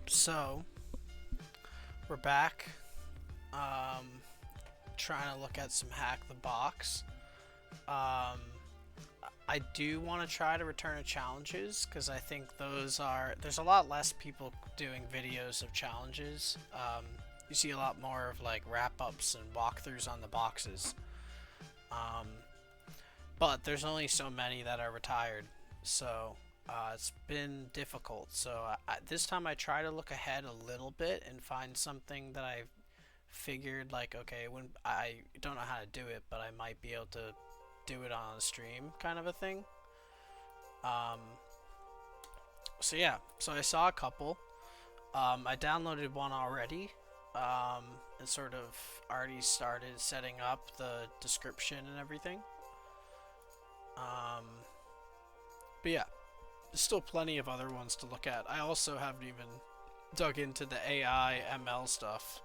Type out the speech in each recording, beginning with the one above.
So, we're back, um, trying to look at some Hack the Box. Um, I do want to try to return to challenges because I think there's a lot less people doing videos of challenges. You see a lot more of like wrap-ups and walkthroughs on the boxes. Um, but there's only so many that are retired, so it's been difficult. So this time I try to look ahead a little bit and find something that I figured like, okay, when I don't know how to do it, but I might be able to do it on a stream, kind of a thing. Um, so yeah, so I saw a couple. I downloaded one already, and sort of already started setting up the description and everything. Um, but yeah, there's still plenty of other ones to look at. I also haven't even dug into the AI ML stuff.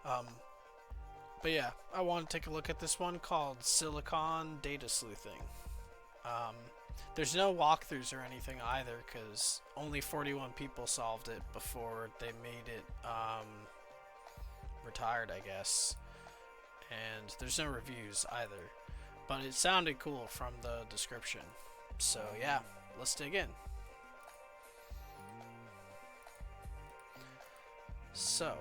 Um, but yeah, I want to take a look at this one called Silicon Data Sleuthing. Um, there's no walkthroughs or anything either because only 41 people solved it before they made it retired, I guess. And there's no reviews either. But it sounded cool from the description. So yeah, let's dig in. So,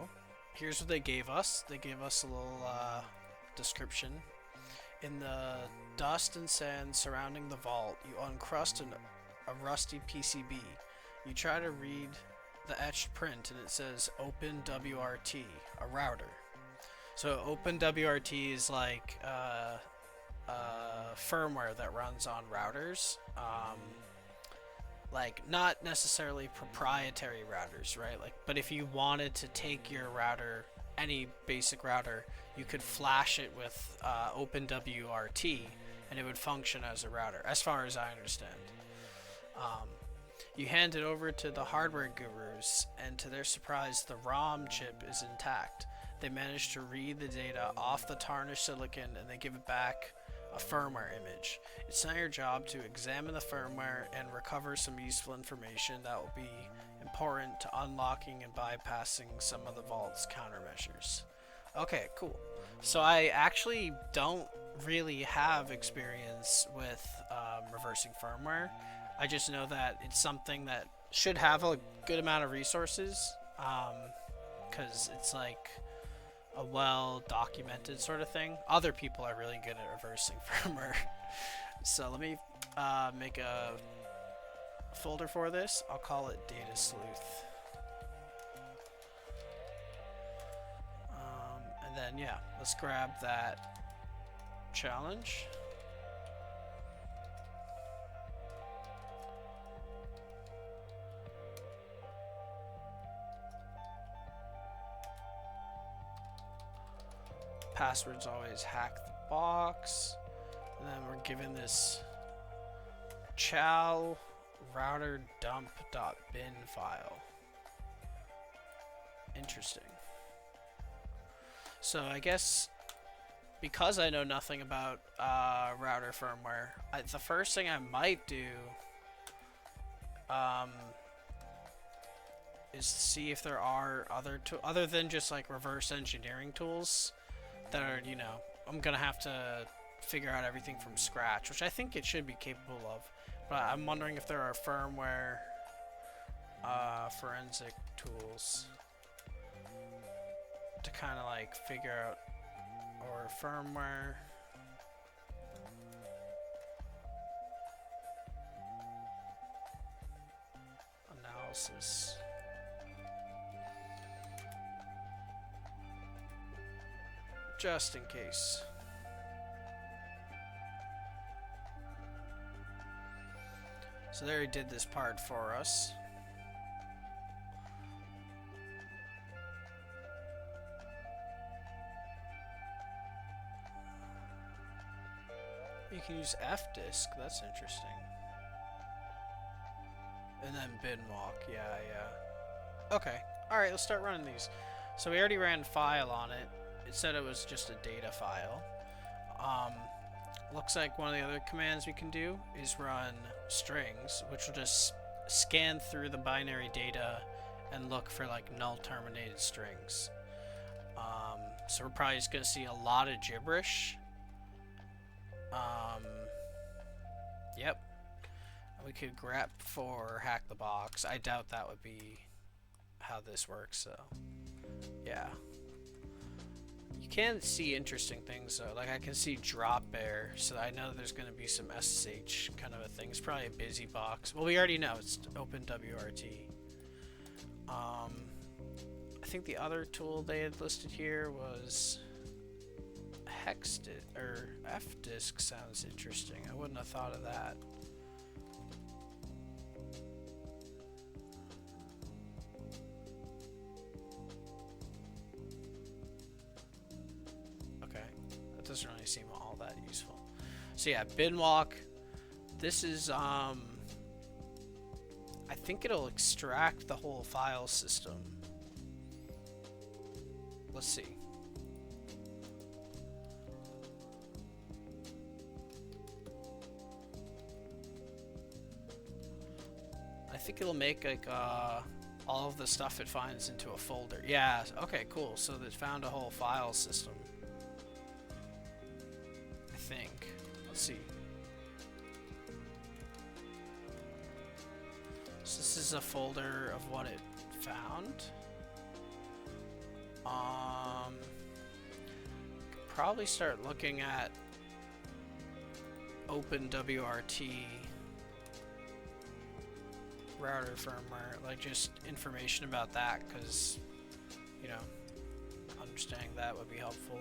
here's what they gave us. They gave us a little description. In the dust and sand surrounding the vault, you uncrust a rusty PCB. You try to read the etched print and it says Open WRT, a router. So Open WRT is like firmware that runs on routers. Like not necessarily proprietary routers, right? Like, but if you wanted to take your router, any basic router, you could flash it with OpenWRT, and it would function as a router, as far as I understand. You hand it over to the hardware gurus, and to their surprise, the ROM chip is intact. They manage to read the data off the tarnished silicon, and they give it back a firmware image. It's now your job to examine the firmware and recover some useful information that will be important to unlocking and bypassing some of the vault's countermeasures. Okay, cool. So I actually don't really have experience with reversing firmware. I just know that it's something that should have a good amount of resources because it's like a well documented sort of thing. Other people are really good at reversing firmware. So let me make a folder for this. I'll call it Data Sleuth. And then yeah, let's grab that challenge. Password's always hack the box. And then we're given this chow router dump.bin file. Interesting. So I guess because I know nothing about router firmware, the first thing I might do is see if there are other than just like reverse engineering tools that are, you know, I'm gonna have to figure out everything from scratch, which I think it should be capable of. But I'm wondering if there are firmware forensic tools to kind of like figure out, or firmware analysis. Just in case. So there he did this part for us. You can use F-disk, that's interesting. And then bin walk, yeah. Okay, alright, let's start running these. So we already ran file on it. It said it was just a data file. Looks like one of the other commands we can do is run strings, which will just scan through the binary data and look for like null terminated strings. So we're probably just gonna see a lot of gibberish. Yep. We could grep for hack the box. I doubt that would be how this works, so yeah. You can see interesting things though. Like I can see drop bear, so I know there's gonna be some SSH kind of a thing. It's probably a busy box. Well, we already know it's open WRT. I think the other tool they had listed here was hex or fdisk. Sounds interesting. I wouldn't have thought of that. Okay, that doesn't really seem all that useful. So yeah, binwalk. This is I think it'll extract the whole file system. Let's see. I think it'll make like all of the stuff it finds into a folder. Yeah, okay, cool. So it found a whole file system. I think. Let's see. So this is a folder of what it found. Could probably start looking at OpenWRT router firmware, like just information about that, because, you know, understanding that would be helpful.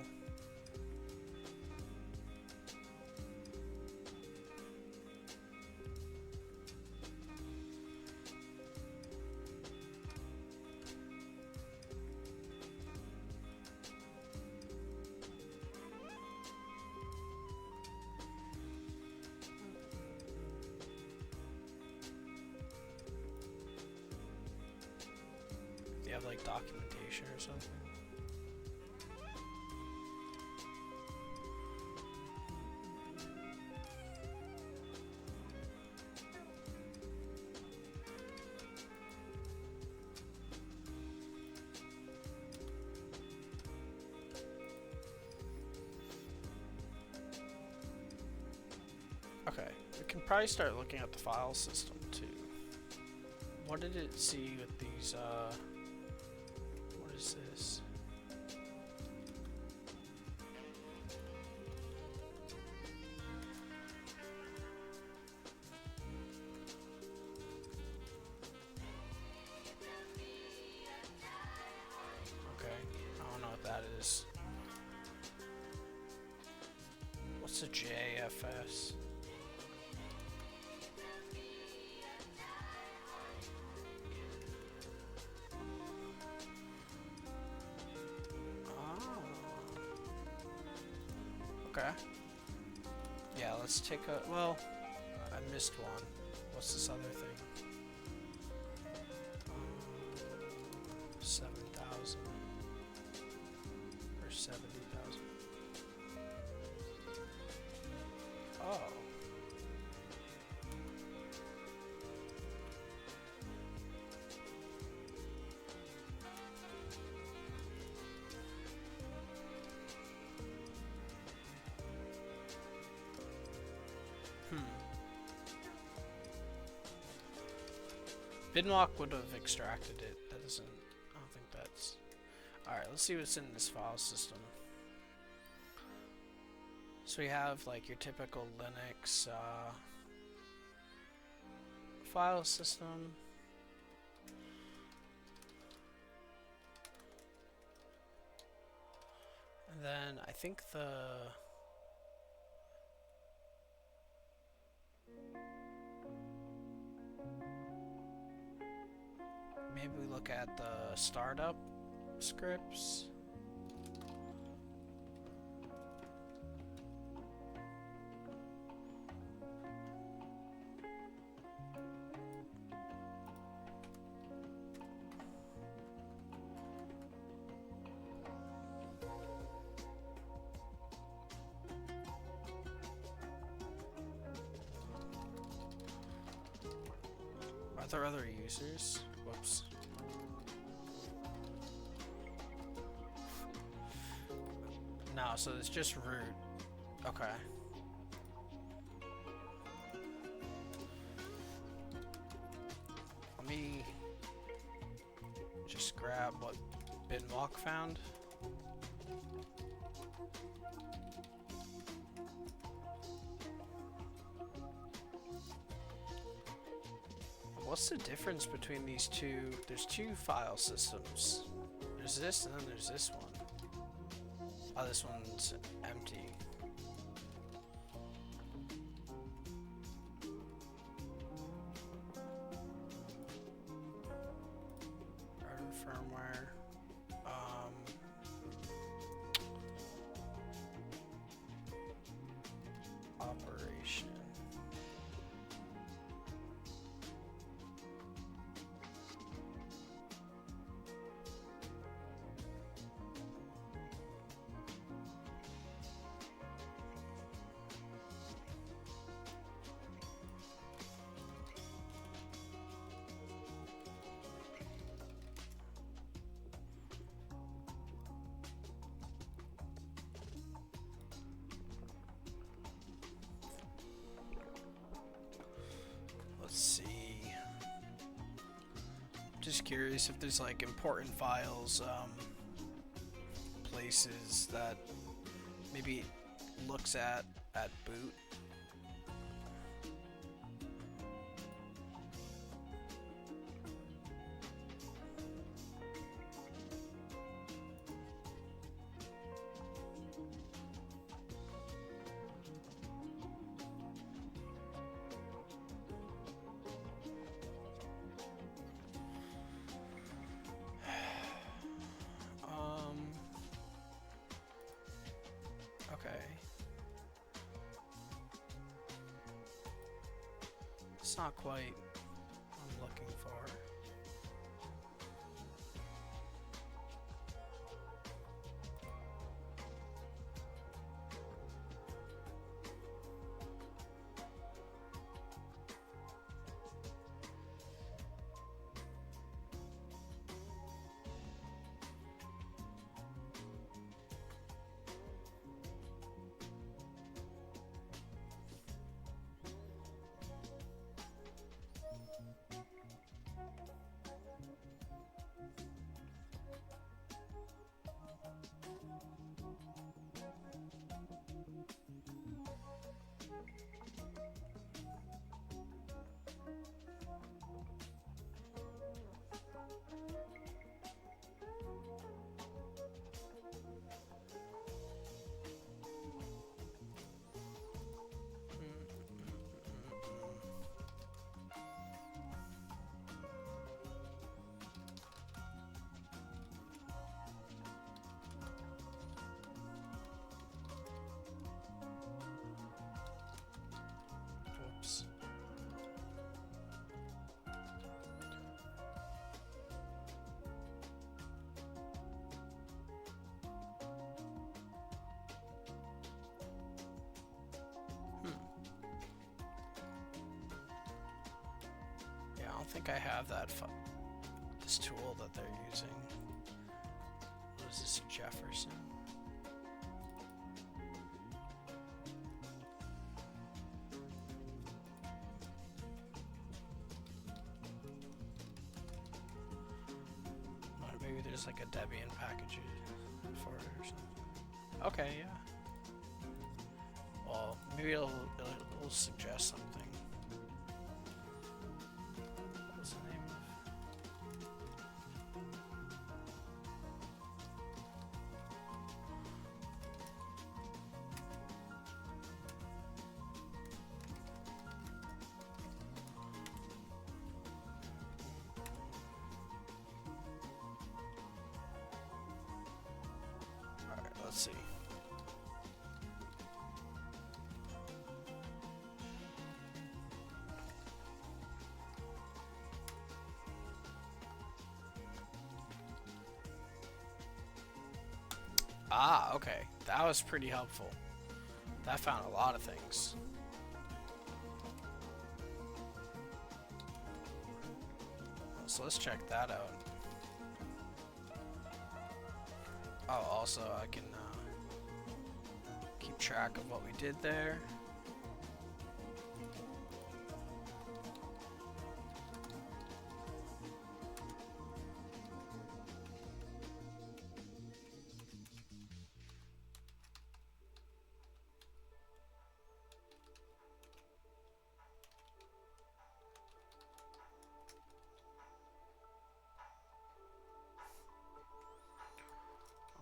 Do you have like documentation or something? Okay, we can probably start looking at the file system too. What did it see with these, what is this? Okay, I don't know what that is. What's a JFS? Okay. Yeah, let's take a... Well, I missed one. What's this other thing? 7,000. Or 70,000. Oh. Binwalk would have extracted it. That doesn't... I don't think that's... Alright, let's see what's in this file system. So we have like your typical Linux file system. And then I think the... Maybe we look at the startup scripts. Are there other users? Whoops. Oh, so it's just root. Okay. Let me just grab what Binwalk found. What's the difference between these two? There's two file systems. There's this and then there's this one. Oh, this one's empty. Firmware. Operation. Let's see. Just curious if there's like important files, places that maybe looks at boot. Okay. It's not quite what I'm looking for. Whoops. Yeah, I don't think I have that this tool that they're using. What is this, Jefferson? Maybe there's like a Debian package for it or something. Okay, yeah. Well, maybe it'll suggest something. What's the name of? Alright, let's see. Ah, okay. That was pretty helpful. That found a lot of things. So let's check that out. Oh, also I can keep track of what we did there.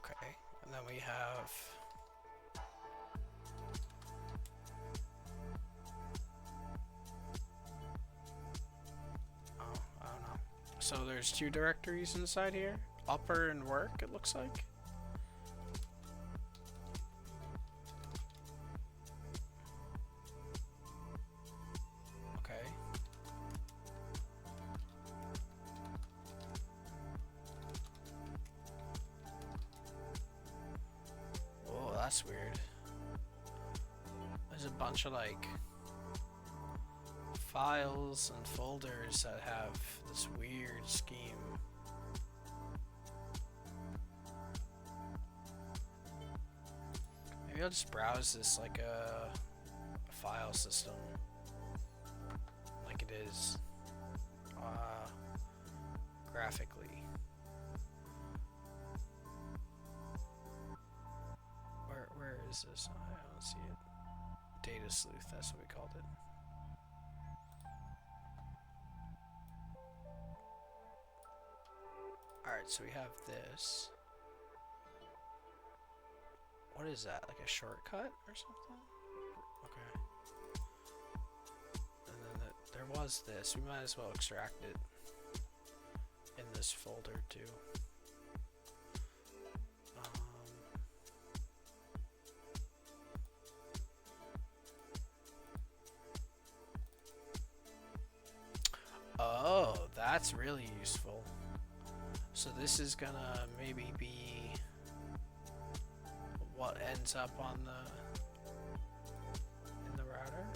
Okay, and then we have I don't know. So there's two directories inside here. Upper and work, it looks like. Okay. Oh, that's weird. There's a bunch of like files and folders that have this weird scheme. Maybe I'll just browse this like a file system, like it is graphically. Where is this? I don't see it. Data sleuth, that's what we called it. Alright, so we have this. What is that? Like a shortcut or something? Okay. And then there was this. We might as well extract it in this folder too. Oh, that's really useful. So this is gonna maybe be what ends up on in the router.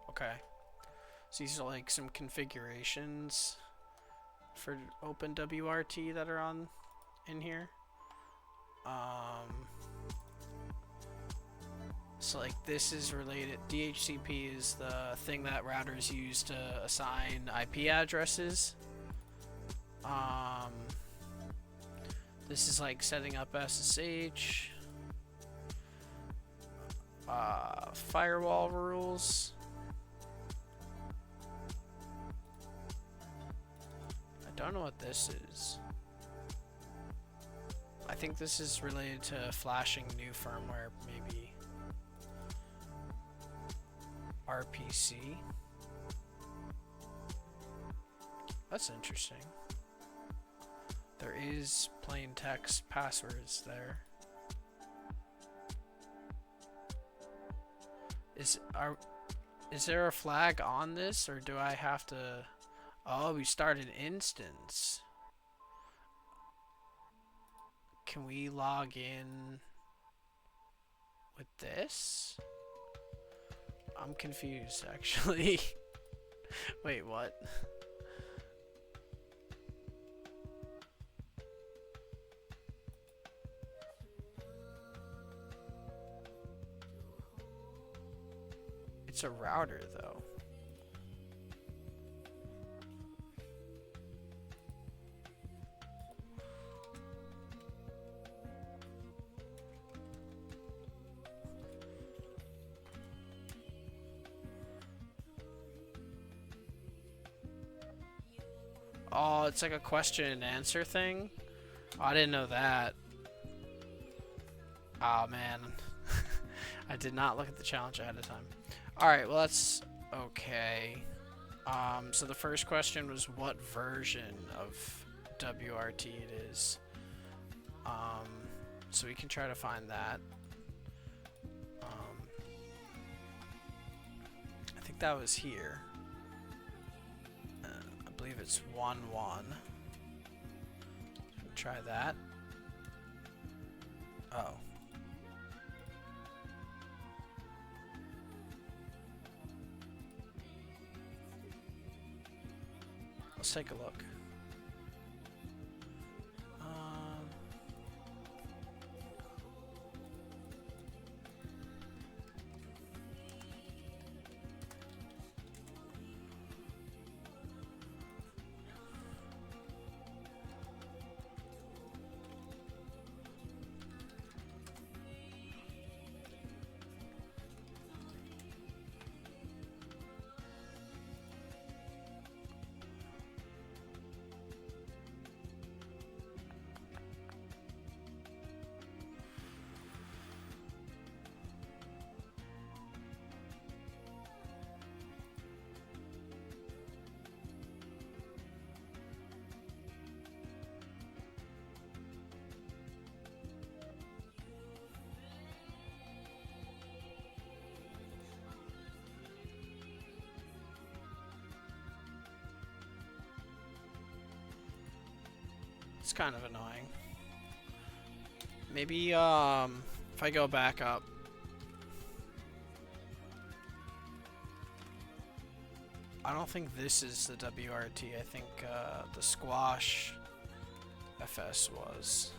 Okay, so these are like some configurations for OpenWRT that are on in here. So like this is related. DHCP is the thing that routers use to assign IP addresses. This is like setting up SSH. Firewall rules. I don't know what this is. I think this is related to flashing new firmware, maybe. RPC. That's interesting. There is plain text passwords there. Is there a flag on this, or do I have to? Oh, we start an instance. Can we log in with this? I'm confused, actually. Wait, what? It's a router, though. Oh, it's like a question and answer thing? Oh, I didn't know that. Oh, man. I did not look at the challenge ahead of time. Alright, well, that's okay. So the first question was what version of WRT it is. So we can try to find that. I think that was here. I believe it's 1-1. Try that. Oh. Let's take a look. It's kind of annoying. Maybe if I go back up. I don't think this is the WRT. I think the squash FS was.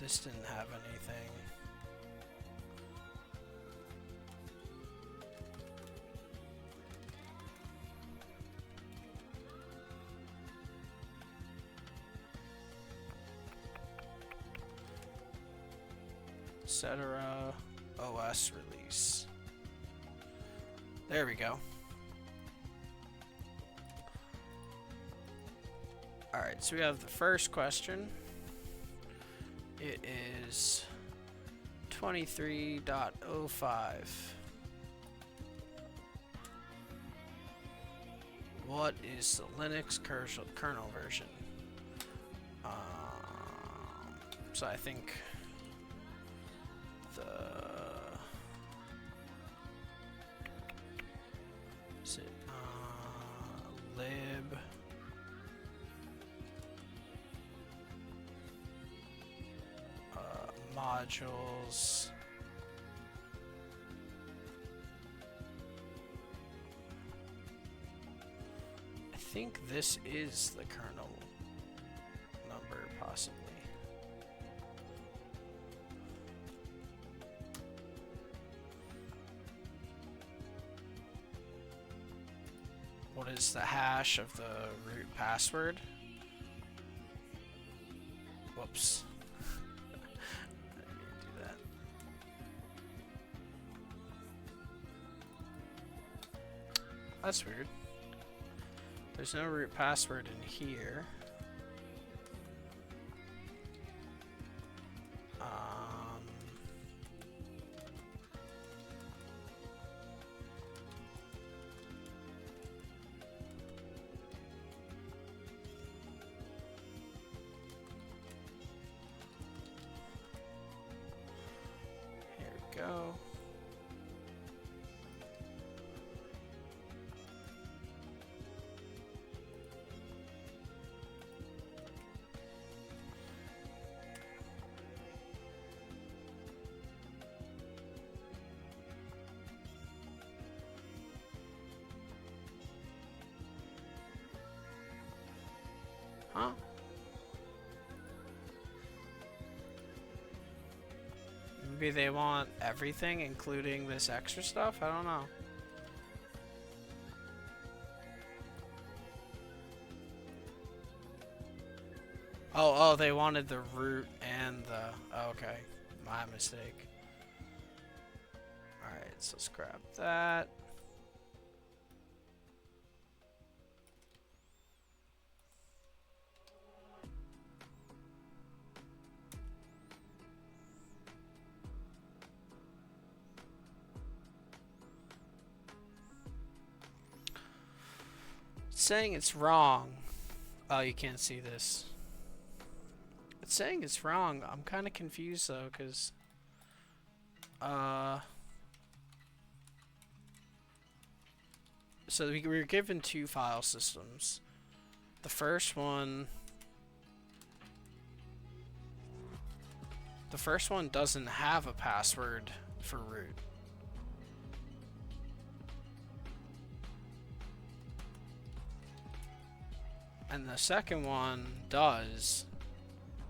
This didn't have anything. Etc. OS release. There we go. Alright, so we have the first question. It is 23.05. What is the Linux kernel version? So I think the is it lib modules. I think this is the kernel number, possibly. What is the hash of the root password? Whoops. I didn't mean to do that. That's weird. There's no root password in here. Here we go. Huh? Maybe they want everything, including this extra stuff? I don't know. Oh, they wanted the root and the... Oh, okay. My mistake. Alright, so let's grab that. It's saying it's wrong. Oh, you can't see this. It's saying it's wrong. I'm kind of confused though, because so we were given two file systems. The first one doesn't have a password for root. And the second one does,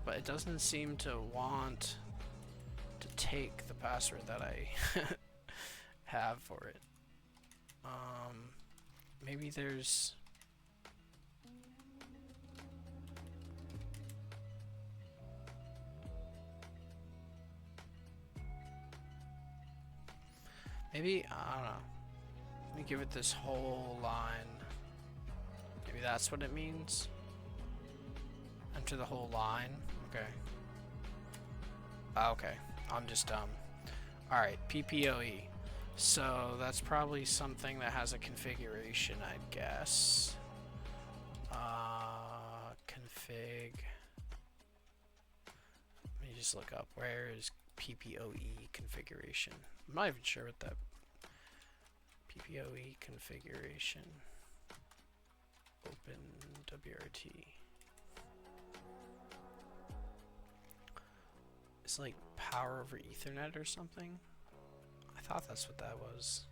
but it doesn't seem to want to take the password that I have for it. Maybe there's... Maybe, I don't know. Let me give it this whole line. Maybe that's what it means. Enter the whole line. Okay. Okay. I'm just dumb. Alright, PPOE. So that's probably something that has a configuration, I'd guess. Config. Let me just look up. Where is PPOE configuration? I'm not even sure what that PPOE configuration. Open WRT. It's like power over Ethernet or something. I thought that's what that was.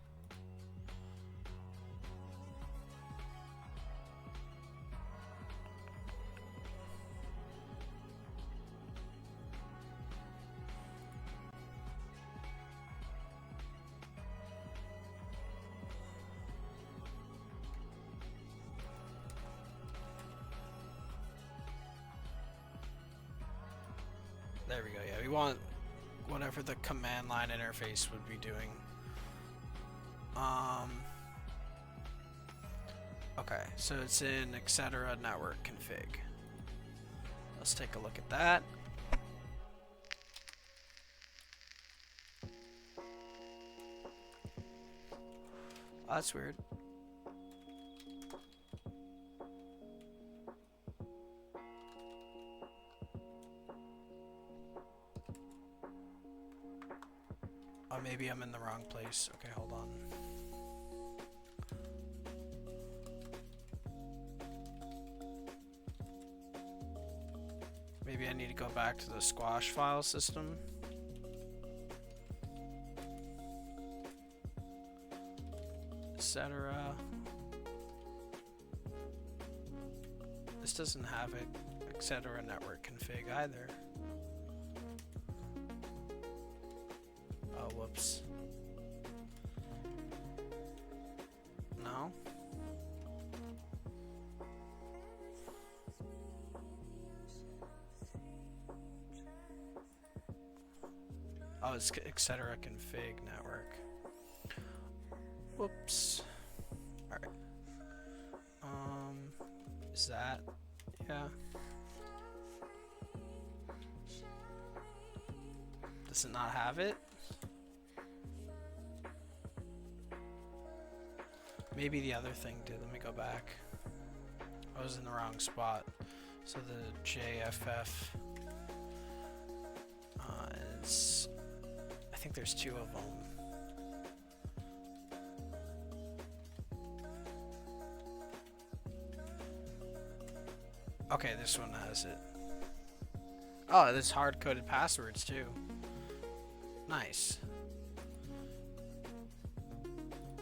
There we go. Yeah, we want whatever the command line interface would be doing. Okay, so it's in etc. network config. Let's take a look at that. Oh, that's weird. Oh, maybe I'm in the wrong place. Okay, hold on. Maybe I need to go back to the squash file system. Etc. This doesn't have it, etc. network config either. Oh, whoops. No? Oh, it's etc. config network. Whoops. Alright. Is that? Yeah. Does it not have it? Maybe the other thing did. Let me go back. I was in the wrong spot. So the JFF. It's. I think there's two of them. Okay, this one has it. Oh, there's hard-coded passwords too. Nice.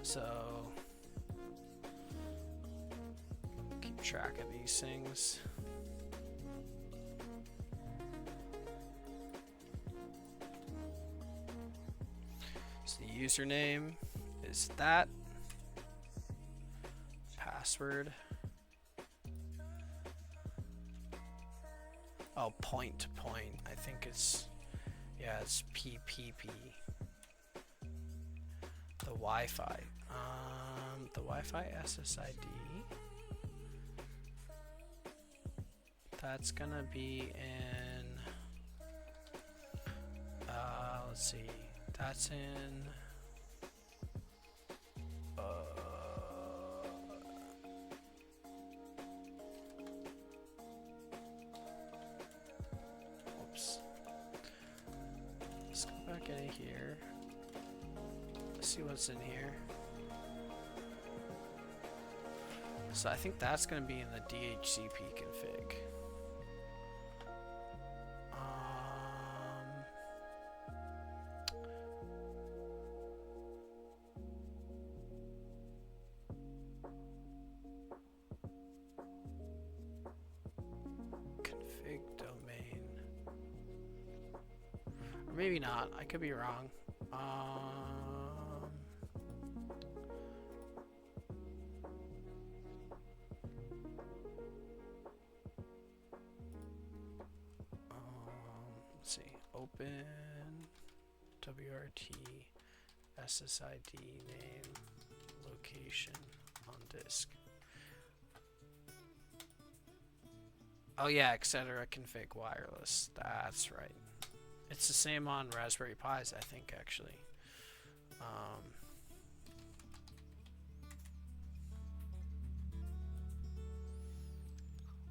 So keep track of these things. So the username is that. Password. Oh, point to point. I think it's, yeah, it's PPP. The Wi-Fi. The Wi-Fi SSID. That's gonna be in. Let's see. That's in. not gonna hear. Let's see what's in here. So I think that's gonna be in the DHCP config. Config domain. Or maybe not. I could be wrong. Let's see. Open WRT SSID name location on disk. Oh yeah, etc. config wireless. That's right. It's the same on Raspberry Pis, I think, actually.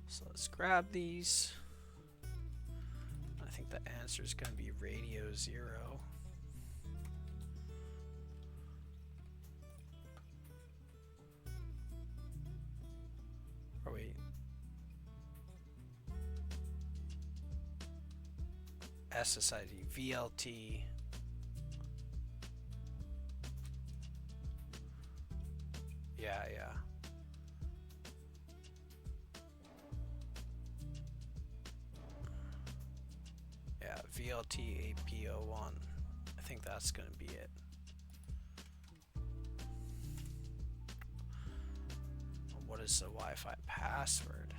So let's grab these. I think the answer is going to be radio 0. Or wait. SSID, VLT. Yeah. Yeah, VLT APO1. I think that's going to be it. What is the Wi-Fi password?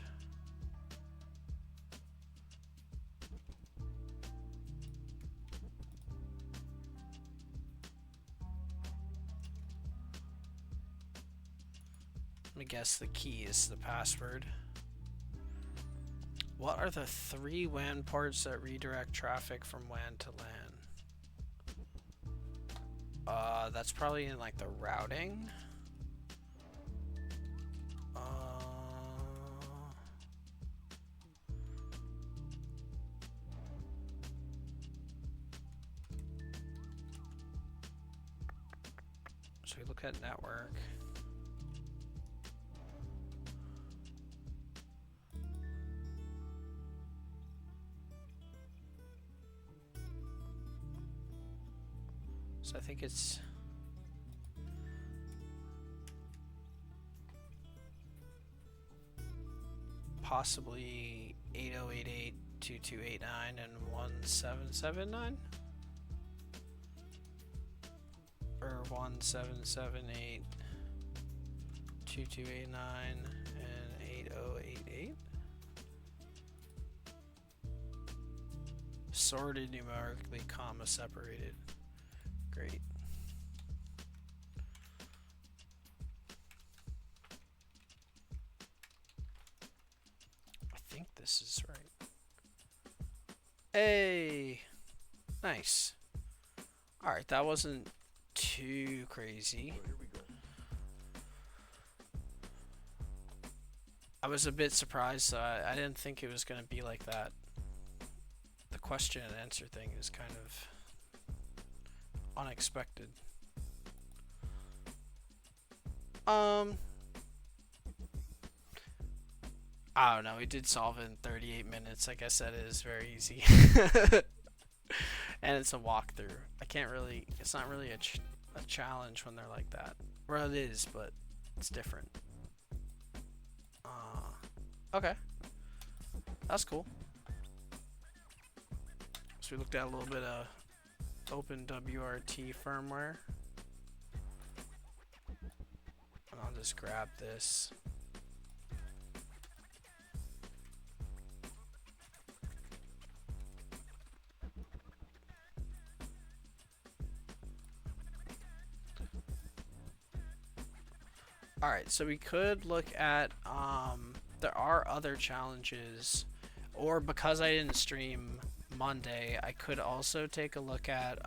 Let me guess the key is the password. What are the 3 WAN ports that redirect traffic from WAN to LAN? That's probably in like the routing. So we look at network. So I think it's possibly 8088-2289 and 1779, or 1778-2289 and 8088. Sorted numerically, comma separated. Great. I think this is right. Hey! Nice. Alright, that wasn't too crazy. Here we go. I was a bit surprised. I didn't think it was going to be like that. The question and answer thing is kind of unexpected. I don't know. We did solve it in 38 minutes. Like I said, it is very easy. And it's a walkthrough. I can't really, it's not really a challenge when they're like that. Well, it is, but it's different. Okay. That's cool. So we looked at a little bit of OpenWRT firmware. And I'll just grab this. Alright, so we could look at, there are other challenges, or because I didn't stream Monday, I could also take a look at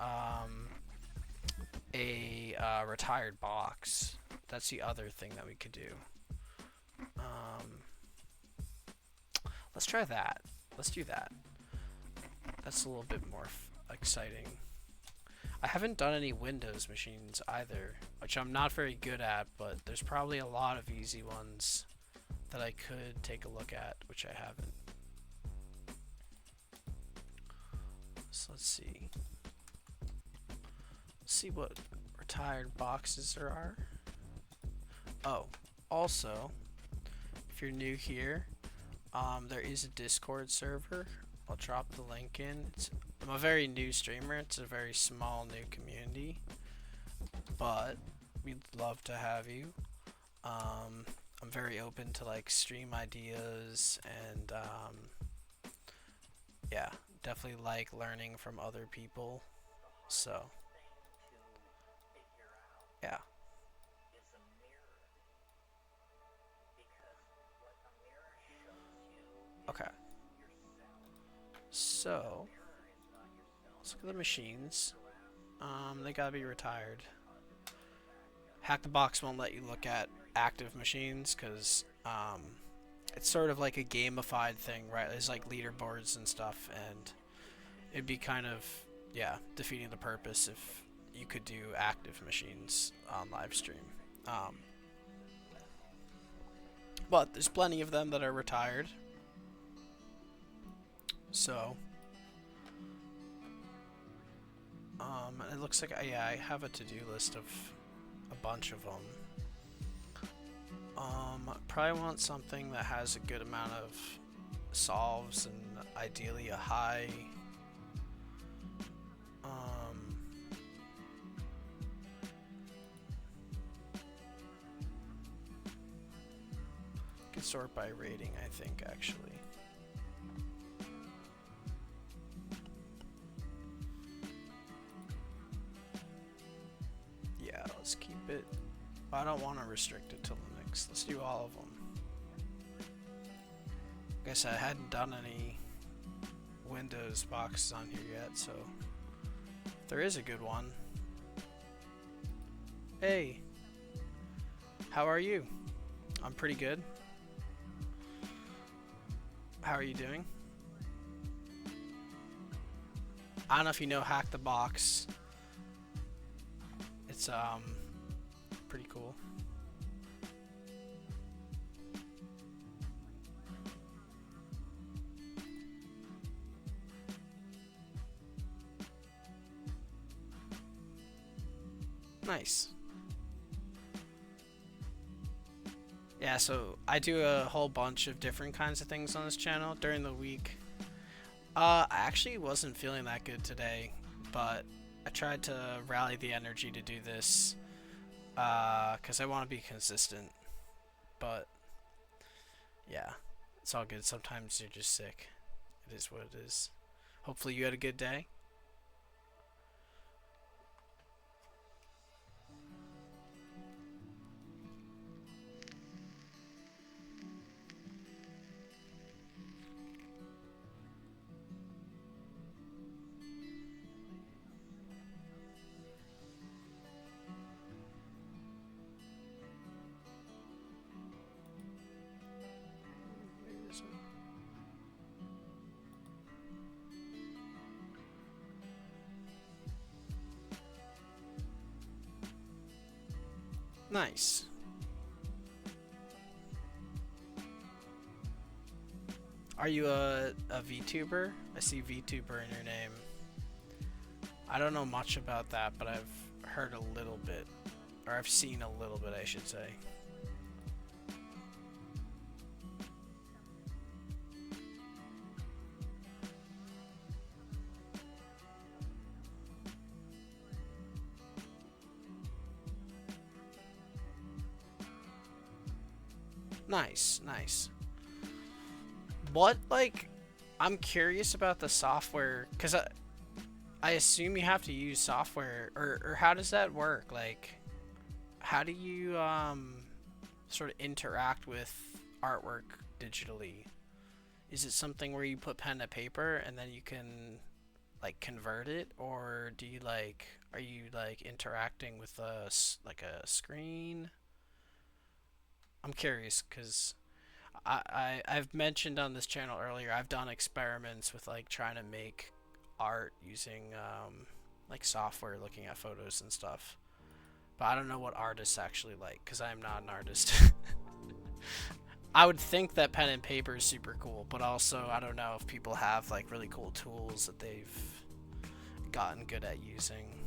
a retired box. That's the other thing that we could do. Let's try that. Let's do that. That's a little bit more exciting. I haven't done any Windows machines either, which I'm not very good at, but there's probably a lot of easy ones that I could take a look at, which I haven't. So let's see. See what retired boxes there are. Oh, also, if you're new here, there is a Discord server. I'll drop the link in. I'm a very new streamer. It's a very small new community, but we'd love to have you. I'm very open to like stream ideas and yeah, definitely like learning from other people. So yeah. Okay. So let's look at the machines. They gotta be retired. Hack the Box won't let you look at active machines because it's sort of like a gamified thing, right? There's like leaderboards and stuff, and it'd be kind of, yeah, defeating the purpose if you could do active machines on live stream. Um, but there's plenty of them that are retired. So, it looks like, yeah, I have a to-do list of a bunch of them. Probably want something that has a good amount of solves and ideally a high can sort by rating, I think, actually. Yeah, let's keep it. I don't want to restrict it to Linux. Let's do all of them. I guess I hadn't done any Windows boxes on here yet, so if there is a good one. Hey, how are you? I'm pretty good. How are you doing? I don't know if you know Hack the Box. It's pretty cool. Nice. Yeah, so I do a whole bunch of different kinds of things on this channel during the week. I actually wasn't feeling that good today, but I tried to rally the energy to do this because I want to be consistent. But yeah, it's all good. Sometimes you're just sick. It is what it is. Hopefully you had a good day. Nice. Are you a VTuber? I see VTuber in your name. I don't know much about that, but I've heard a little bit. Or I've seen a little bit, I should say. Nice, nice. What, like, I'm curious about the software, because I assume you have to use software, or how does that work? Like, how do you, sort of interact with artwork digitally? Is it something where you put pen to paper and then you can, like, convert it, or do you, like, are you, like, interacting with like a screen? I'm curious, because I've mentioned on this channel earlier, I've done experiments with like trying to make art using like software, looking at photos and stuff. But I don't know what artists actually like, because I am not an artist. I would think that pen and paper is super cool, but also I don't know if people have like really cool tools that they've gotten good at using.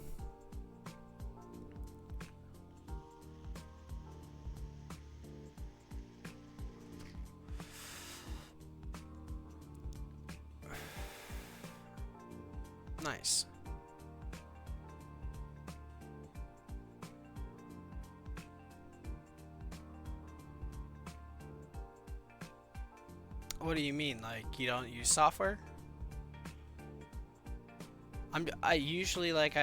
Nice. What do you mean? Like you don't use software? I usually like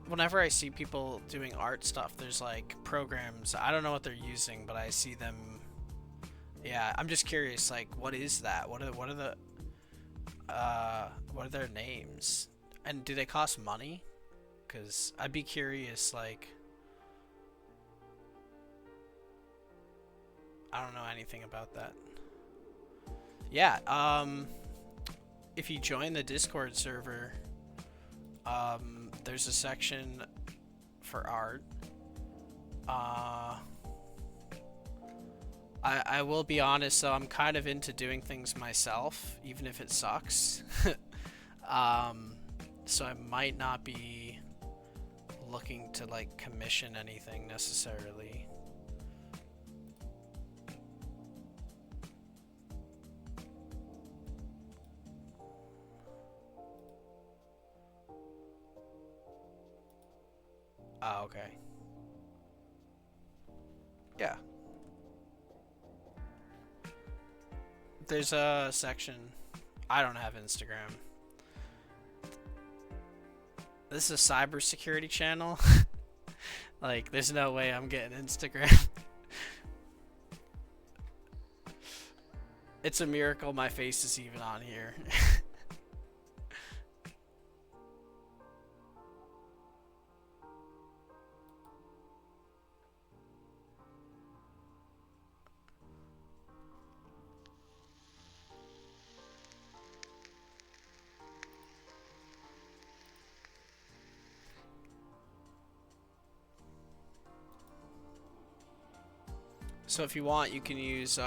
whenever I see people doing art stuff, there's like programs. I don't know what they're using, but I see them. Yeah, I'm just curious. Like, what is that? What are their names? And do they cost money? Cause I'd be curious. Like, I don't know anything about that. Yeah. If you join the Discord server, there's a section for art. I will be honest, so I'm kind of into doing things myself, even if it sucks. So I might not be looking to like commission anything necessarily. Oh, okay. Yeah. There's a section. I don't have Instagram. This is a cybersecurity channel. Like, there's no way I'm getting Instagram. It's a miracle my face is even on here. So if you want, you can use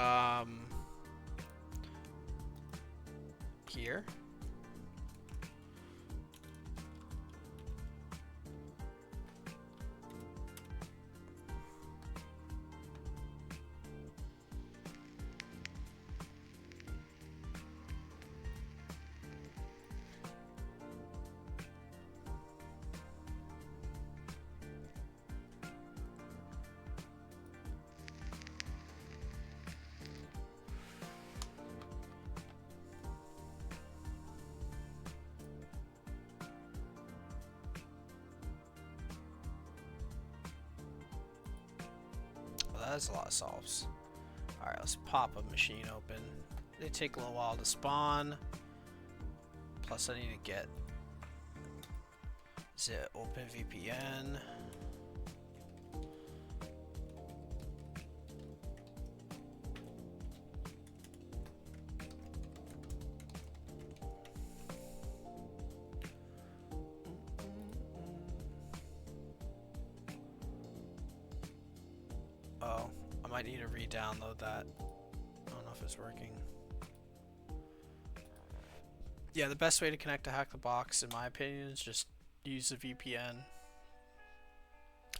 here. That's a lot of solves. Alright, let's pop a machine open. They take a little while to spawn. Plus I need to get... Is it OpenVPN? Oh, I might need to re-download that. I don't know if it's working. Yeah, the best way to connect to Hack the Box, in my opinion, is just use a VPN.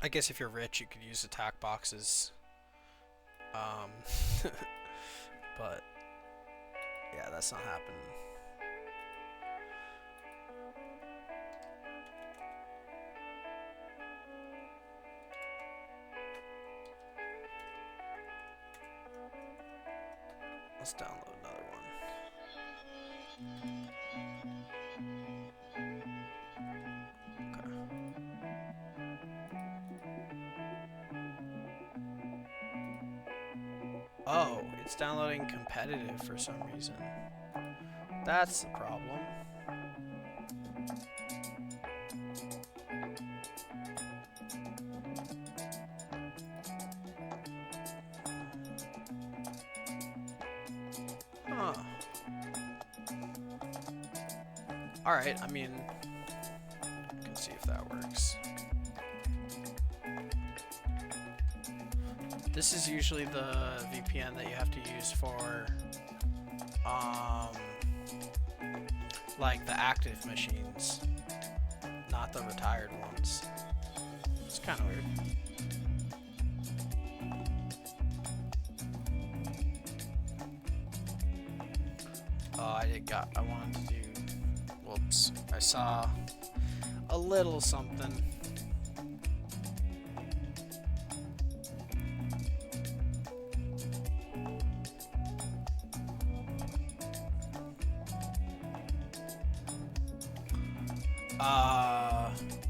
I guess if you're rich, you could use attack boxes. But yeah, that's not happening. Let's download another one. Okay. Oh, it's downloading competitive for some reason. That's the problem. Huh. Alright, I mean... This is usually the VPN that you have to use for, like the active machines, not the retired ones. It's kind of weird. Oh, I wanted to do, whoops, I saw a little something.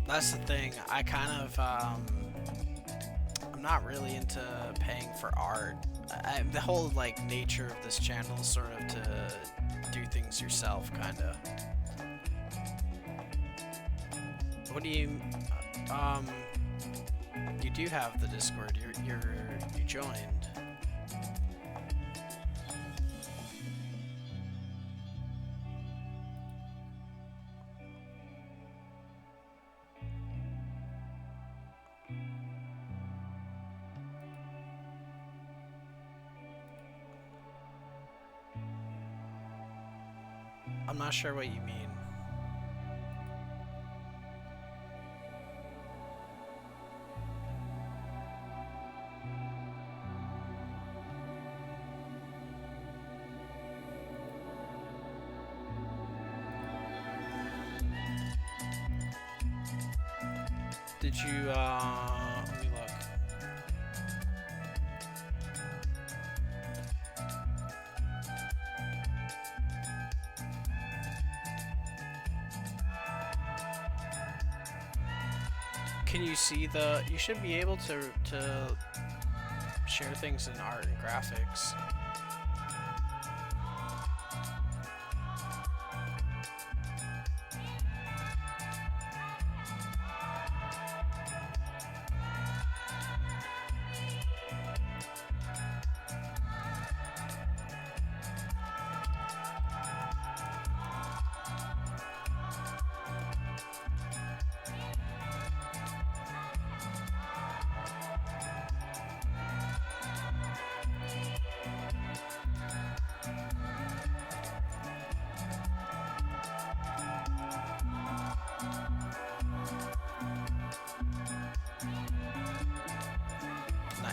That's the thing. I kind of, I'm not really into paying for art. The whole, like, nature of this channel is sort of to do things yourself, kind of. What do you, you do have the Discord. You joined. I'm not sure what you mean. Did you, let me look. Can you see the, you should be able to share things in art and graphics.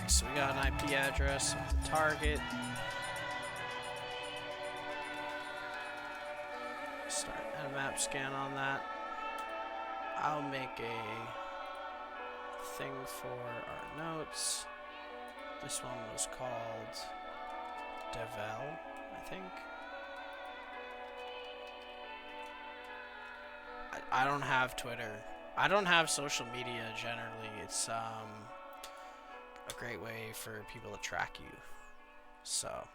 So we got an IP address of the target. Start a map scan on that. I'll make a thing for our notes. This one was called Devel, I think. I don't have Twitter. I don't have social media generally. It's a great way for people to track you. So,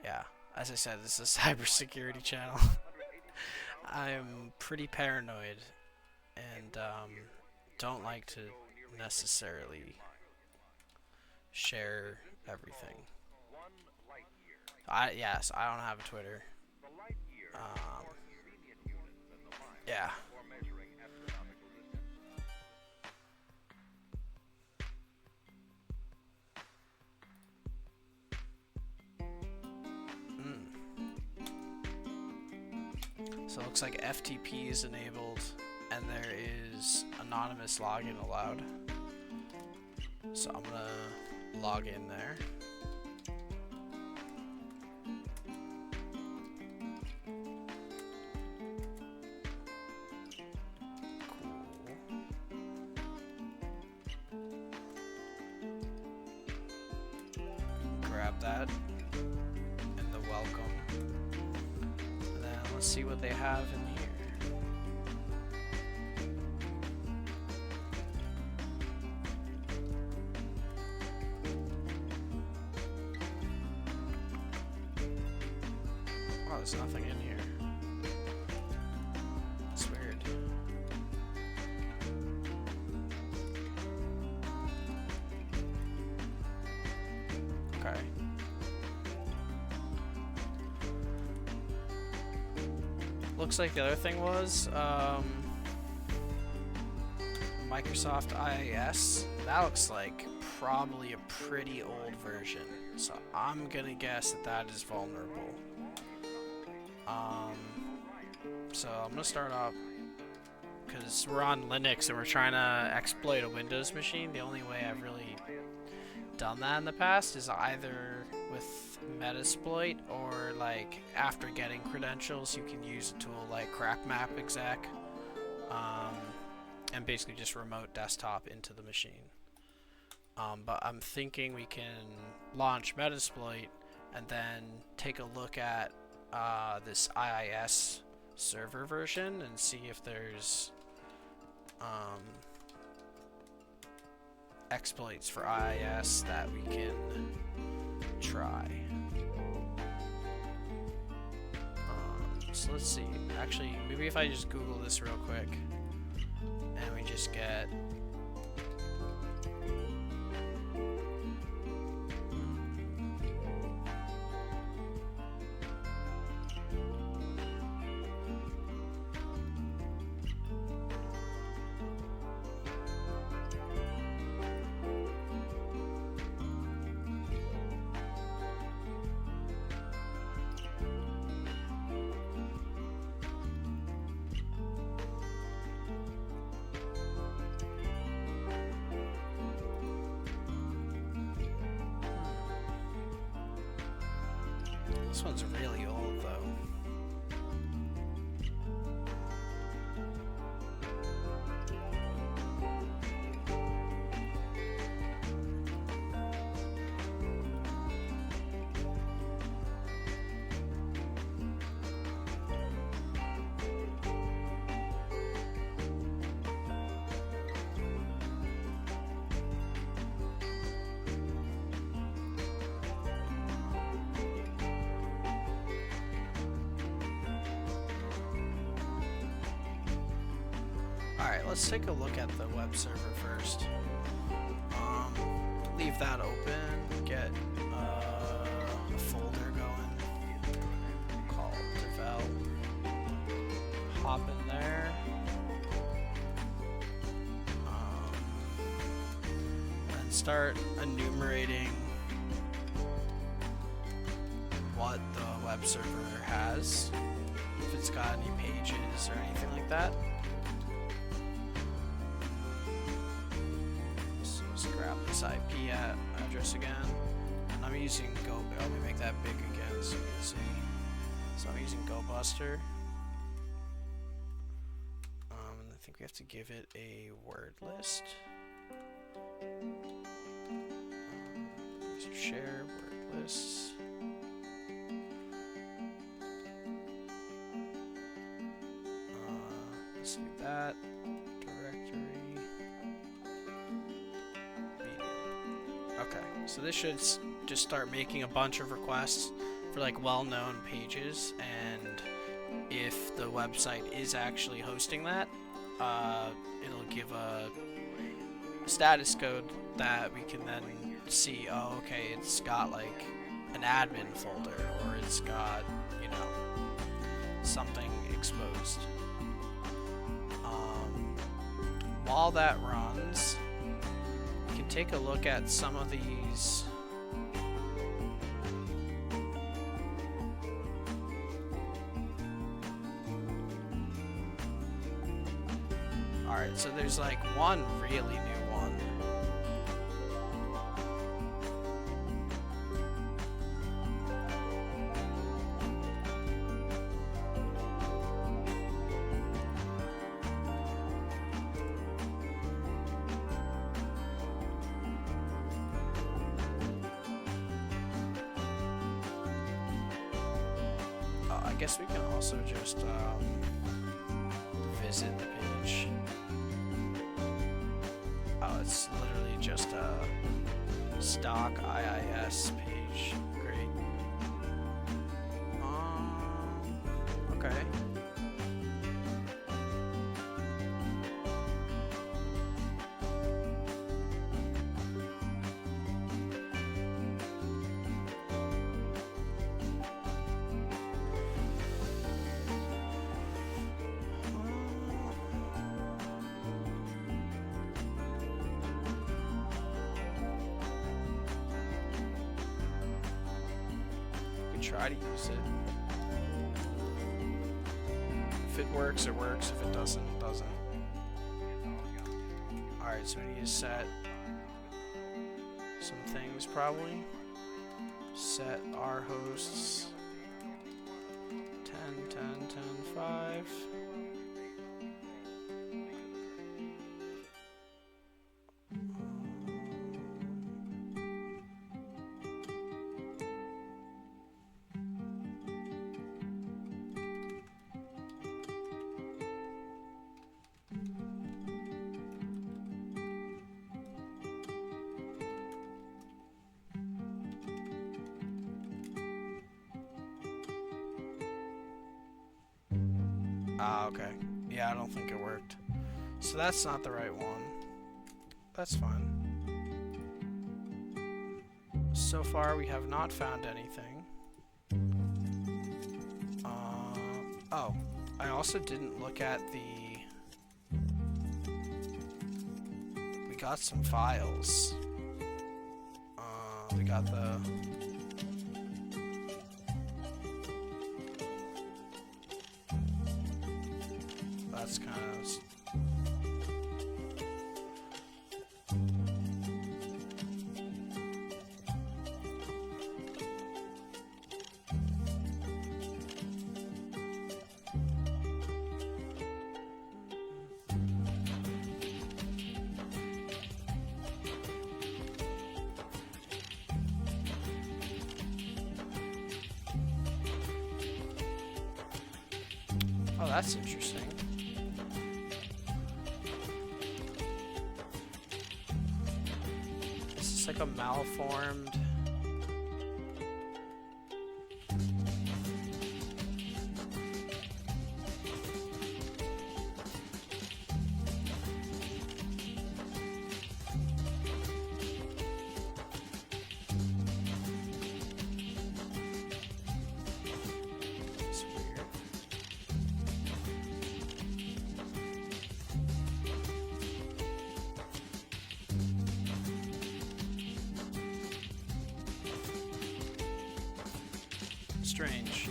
yeah. As I said, this is a cybersecurity channel. I'm pretty paranoid and don't like to necessarily share everything. Yes, I don't have a Twitter. Yeah. So it looks like FTP is enabled and there is anonymous login allowed. So I'm gonna log in there. Grab that in the welcome. And then let's see what they have in here. Oh, there's nothing in here. That's weird. Okay. Looks like the other thing was Microsoft IIS. That looks like probably a pretty old version. So I'm gonna guess that that is vulnerable. So I'm gonna start off, because we're on Linux and we're trying to exploit a Windows machine. The only way I've really done that in the past is either with Metasploit or like after getting credentials you can use a tool like CrackMapExec and basically just remote desktop into the machine. But I'm thinking we can launch Metasploit and then take a look at this IIS server version and see if there's exploits for IIS that we can try. So let's see. Actually, maybe if I just Google this real quick and we just get this one's really old though. Alright, let's take a look at the web server first. Leave that open, get a folder going called devel. Hop in there. And start enumerating what the web server has, if it's got any pages or anything like that. Grab this IP address again, and I'm using Go. Let me make that big again so you can see. So I'm using GoBuster. And I think we have to give it a word list. Share word lists. Let's do that. Okay, so this should just start making a bunch of requests for like well-known pages, and if the website is actually hosting that, it'll give a status code that we can then see, oh, okay, it's got like an admin folder, or it's got, you know, something exposed. While that runs, take a look at some of these Alright, so there's like one really new one. I guess we can also just visit the page. Oh, it's literally just a stock IIS page. Great. Okay. try to use it. If it works, it works. If it doesn't, it doesn't. Alright, so we need to set some things probably. Set our hosts 10, 10, 10, 5. Ah, okay. Yeah, I don't think it worked. So that's not the right one. That's fine. So far, we have not found anything. Oh, I also didn't look at the... We got some files. We got the... That's kind of... Oh, that's interesting. This is like a malformed... It's weird. Strange.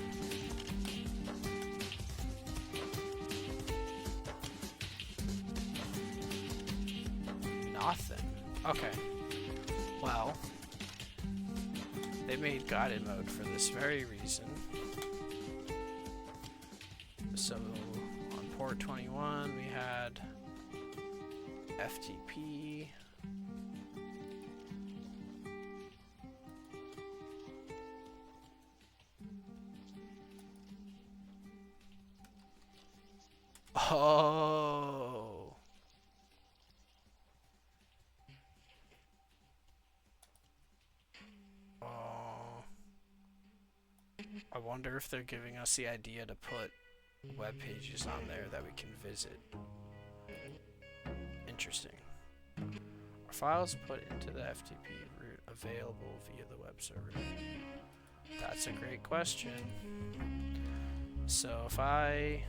Nothing. Okay. Well, they made guided mode for this very reason. So on port 21 we had FTP. Oh. Oh. I wonder if they're giving us the idea to put web pages on there that we can visit. Interesting. Are files put into the FTP route available via the web server? That's a great question. So if I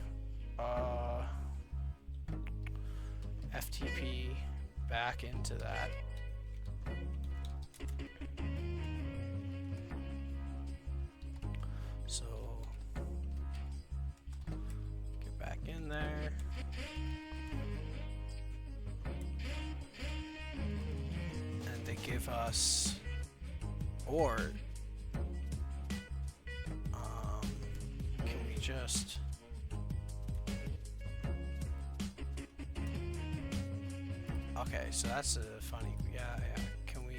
FTP back into that. So get back in there. And they give us, or can we just okay, so that's a funny, yeah, can we...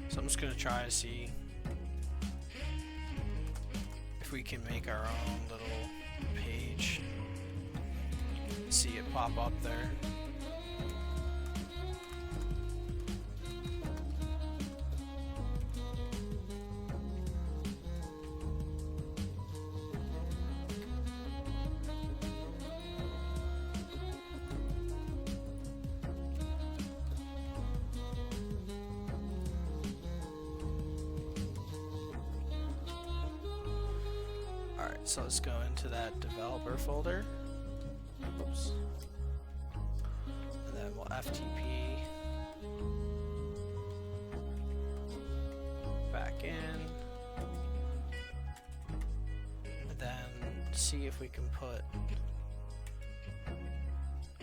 So I'm just gonna try to see if we can make our own little page, see it pop up there. Alright. So let's go into that developer folder. Oops. And then we'll FTP back in. And then see if we can put...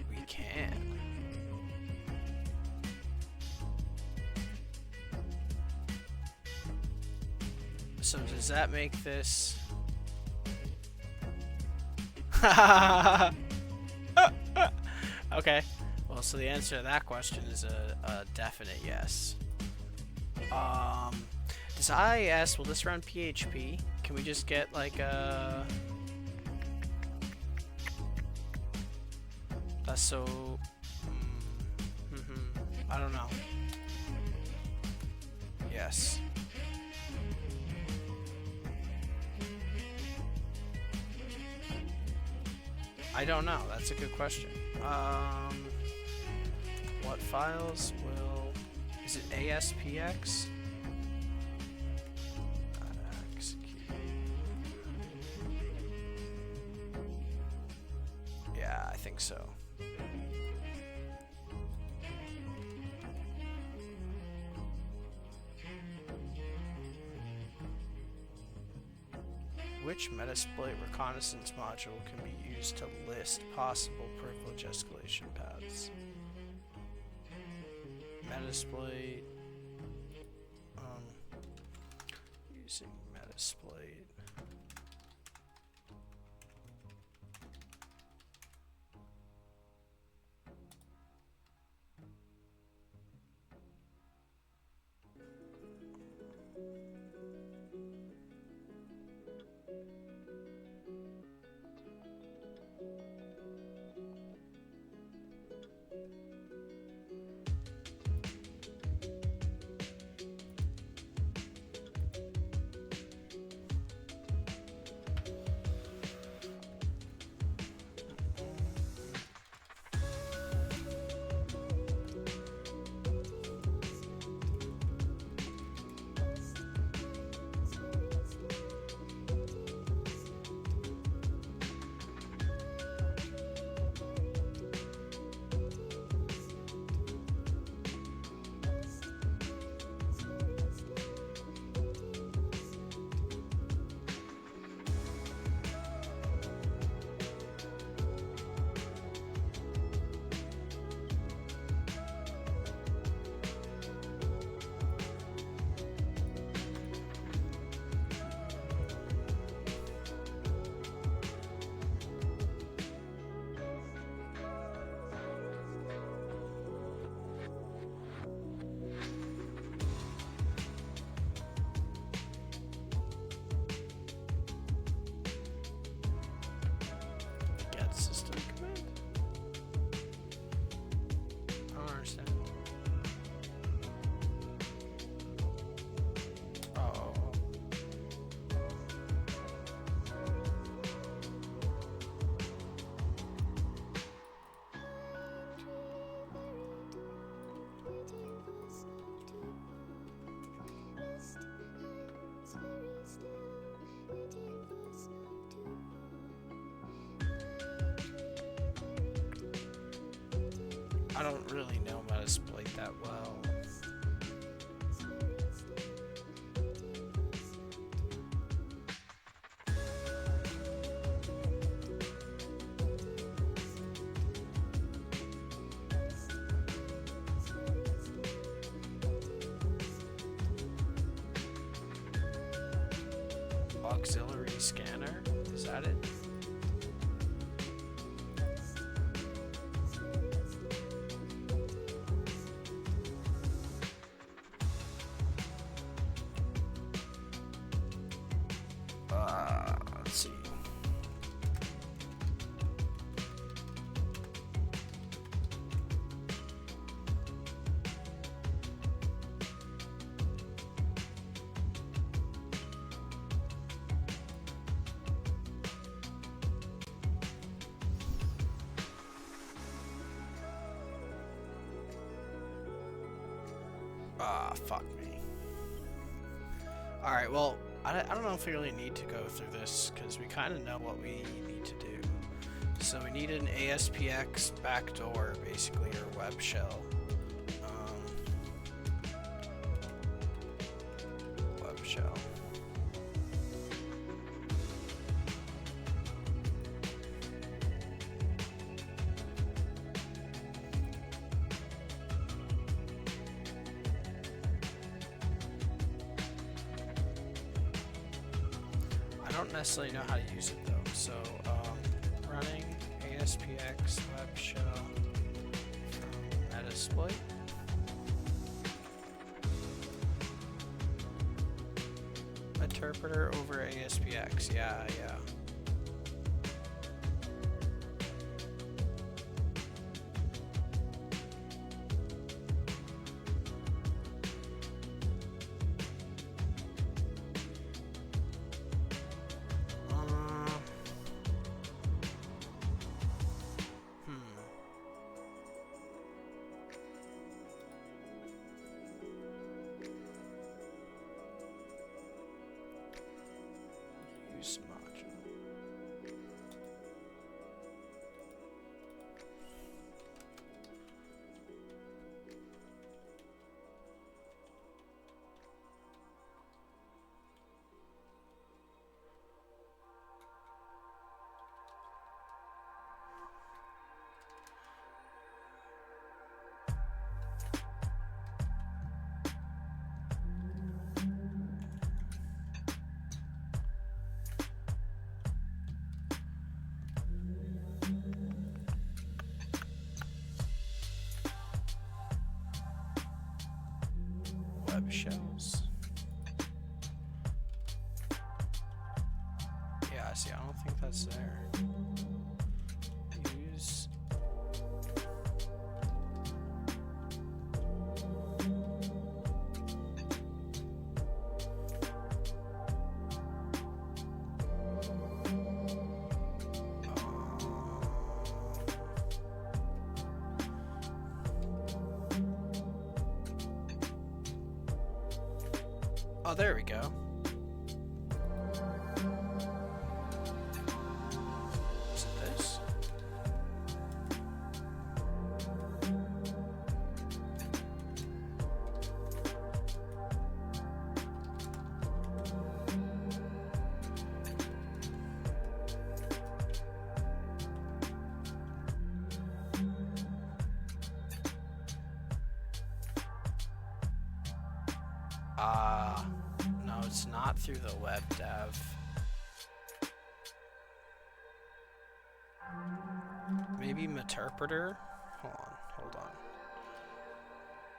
We can. So does that make this... Okay. Well, so the answer to that question is a definite yes. Does IIS, will this run PHP? Can we just get like a... That's so... I don't know. Yes. I don't know. That's a good question. What files will... Is it ASPX? Execute. Yeah, I think so. Which Metasploit reconnaissance module can be used to list possible privilege escalation paths? Metasploit. Using Metasploit. I don't really know Metasploit that well. Auxiliary scanner? Is that it? Let's see. Fuck me. Alright, well, I don't know if we really need to go through this because we kind of know what we need to do. So we need an ASPX backdoor, basically, or web shell. Web shell. I don't necessarily know how to use it though, so running ASPX web shell from Metasploit. Interpreter over ASPX, yeah. Use module. Web shells. Yeah, see, I don't think that's there. Use. Oh, there we go. Is it this? No, it's not through the web dev. Maybe Meterpreter? Hold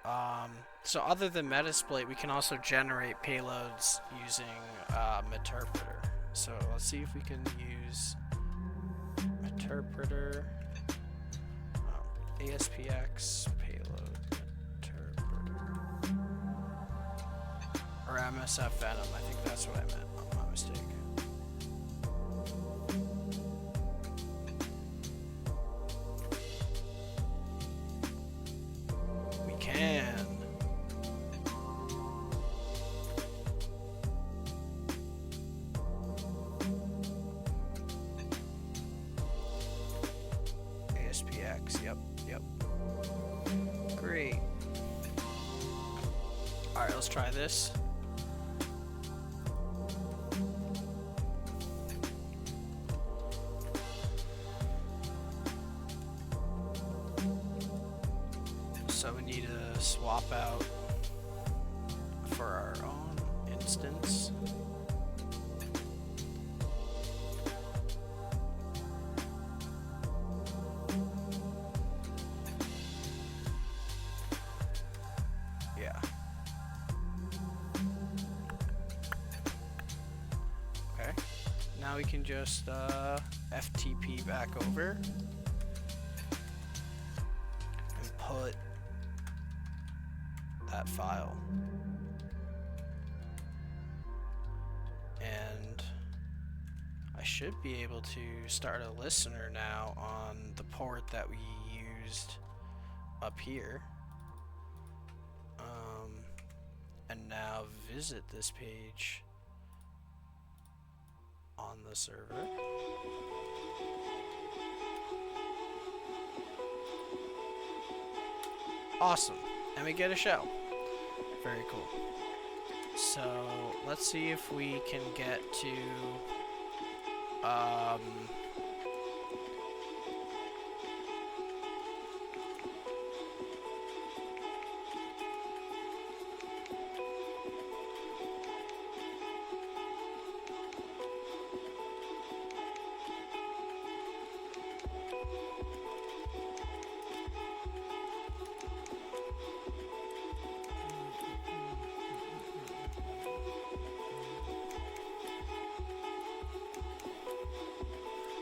on. So other than Metasploit, we can also generate payloads using Meterpreter. So let's see if we can use Meterpreter, ASPX payload Meterpreter, or MSF Venom. I think that's what I meant. My mistake. We can. ASPX, yep. Great. Alright, let's try this. So we need to swap out for our own instance. Yeah. Okay. Now we can just FTP back over and put that file. And I should be able to start a listener now on the port that we used up here. And now visit this page on the server. Awesome. And we get a show. Very cool. So let's see if we can get to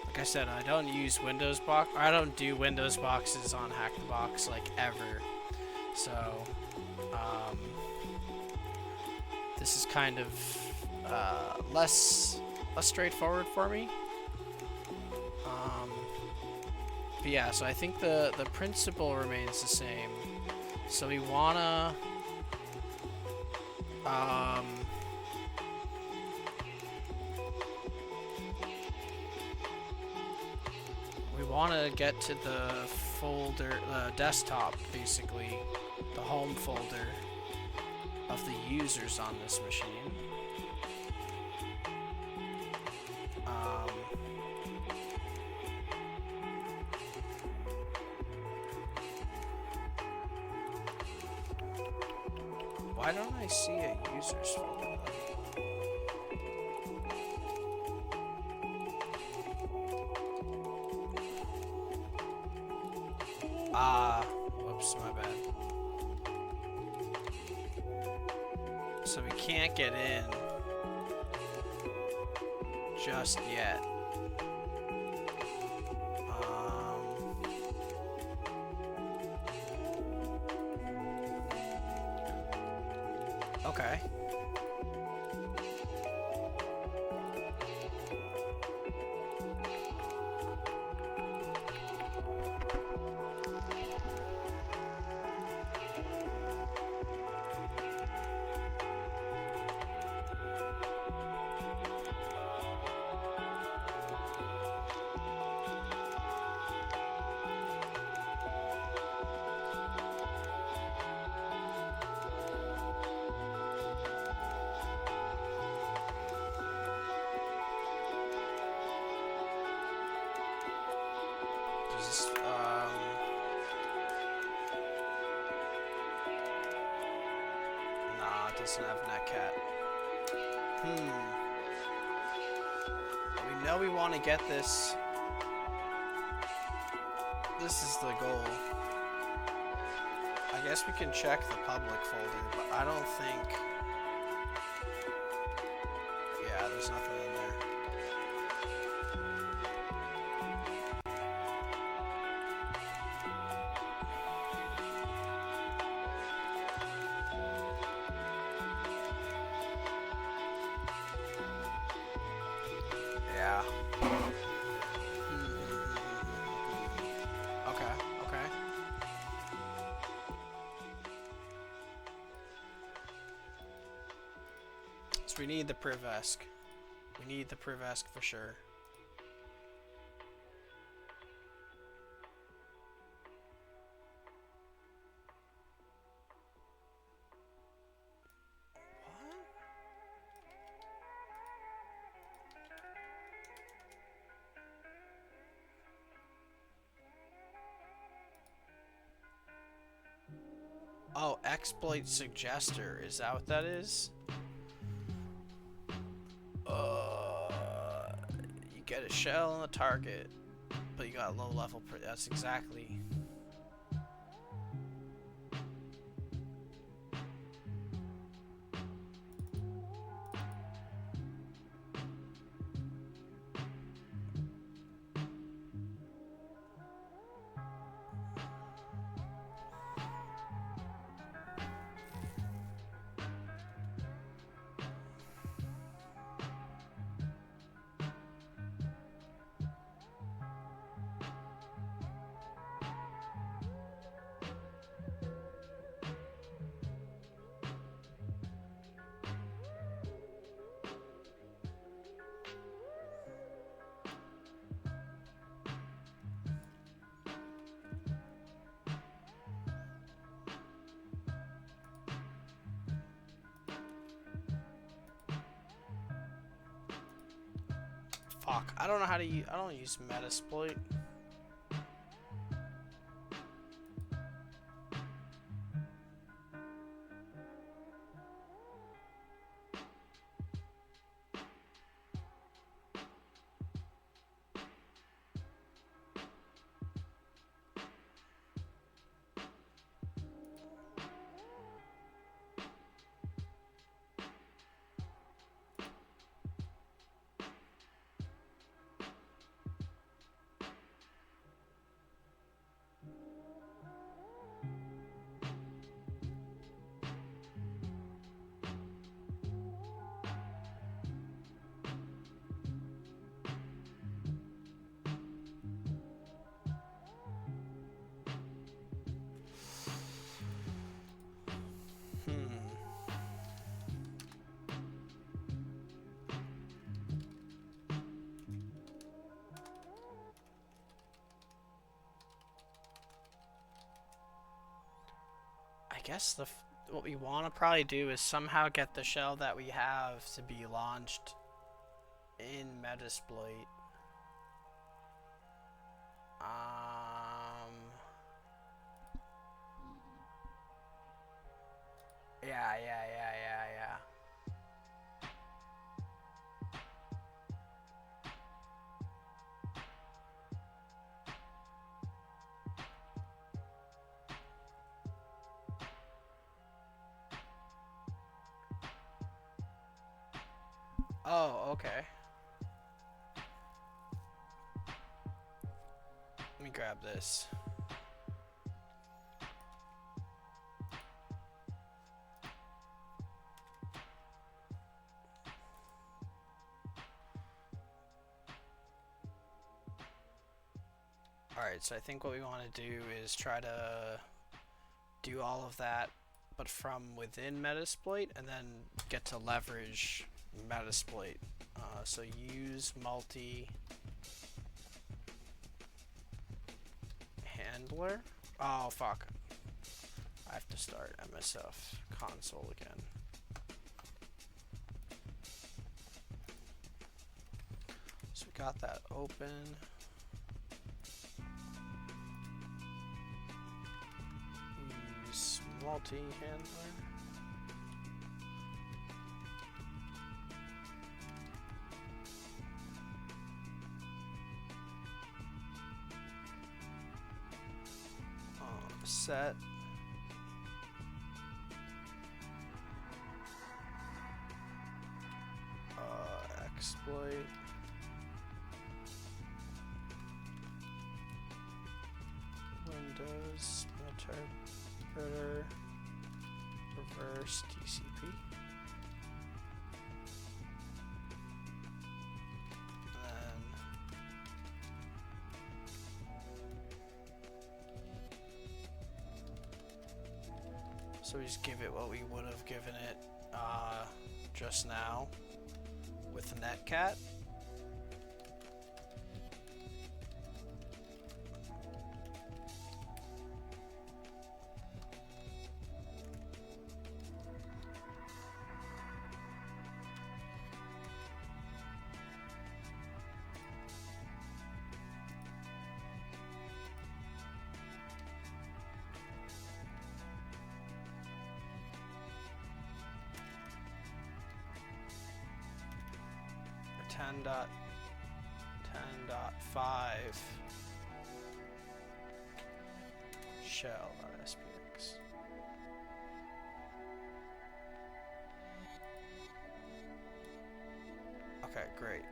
like I said, I don't use Windows box. I don't do Windows boxes on Hack the Box like ever. So this is kind of less straightforward for me. But yeah, so I think the principle remains the same. So we wanna get to the folder, desktop, basically, the home folder of the users on this machine. Why don't I see a users folder though? Whoops, my bad. So we can't get in just yet. Okay. Nah, it doesn't have netcat. We know we want to get this. This is the goal. I guess we can check the public folder, but I don't think... Yeah, there's nothing in there. Yeah. Okay, okay. So we need the privesc. We need the privesc for sure. Oh, exploit suggester. Is that what that is? You get a shell on the target, but you got low level. That's exactly. Fuck. I don't know how to use. I don't use Metasploit. I guess what we want to probably do is somehow get the shell that we have to be launched in Metasploit. Yeah. Oh, okay. Let me grab this. Alright, so I think what we want to do is try to do all of that, but from within Metasploit, and then get to leverage Metasploit. So use multi handler. Oh fuck! I have to start MSF console again. So we got that open. Use multi handler. Set exploit Windows interpreter reverse TCP. So we just give it what we would have given it just now with netcat. For 10.10.5 shell.spx. Okay, great.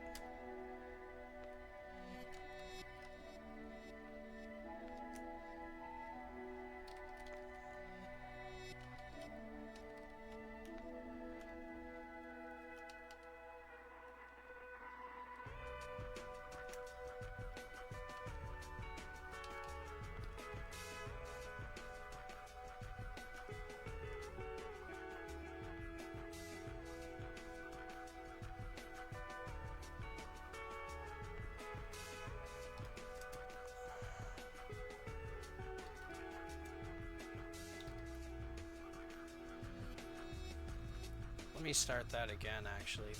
Let me start that again, actually.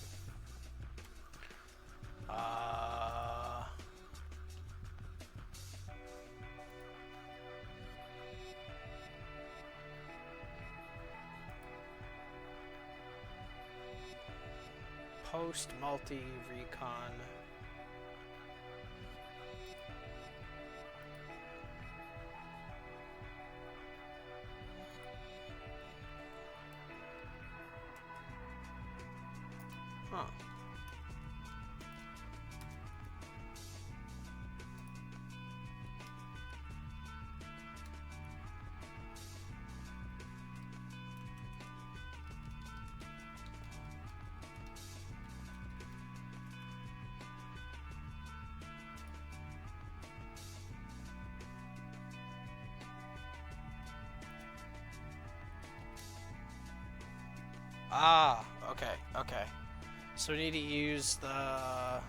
host multi recon. Huh. Ah, okay, okay. So we need to use the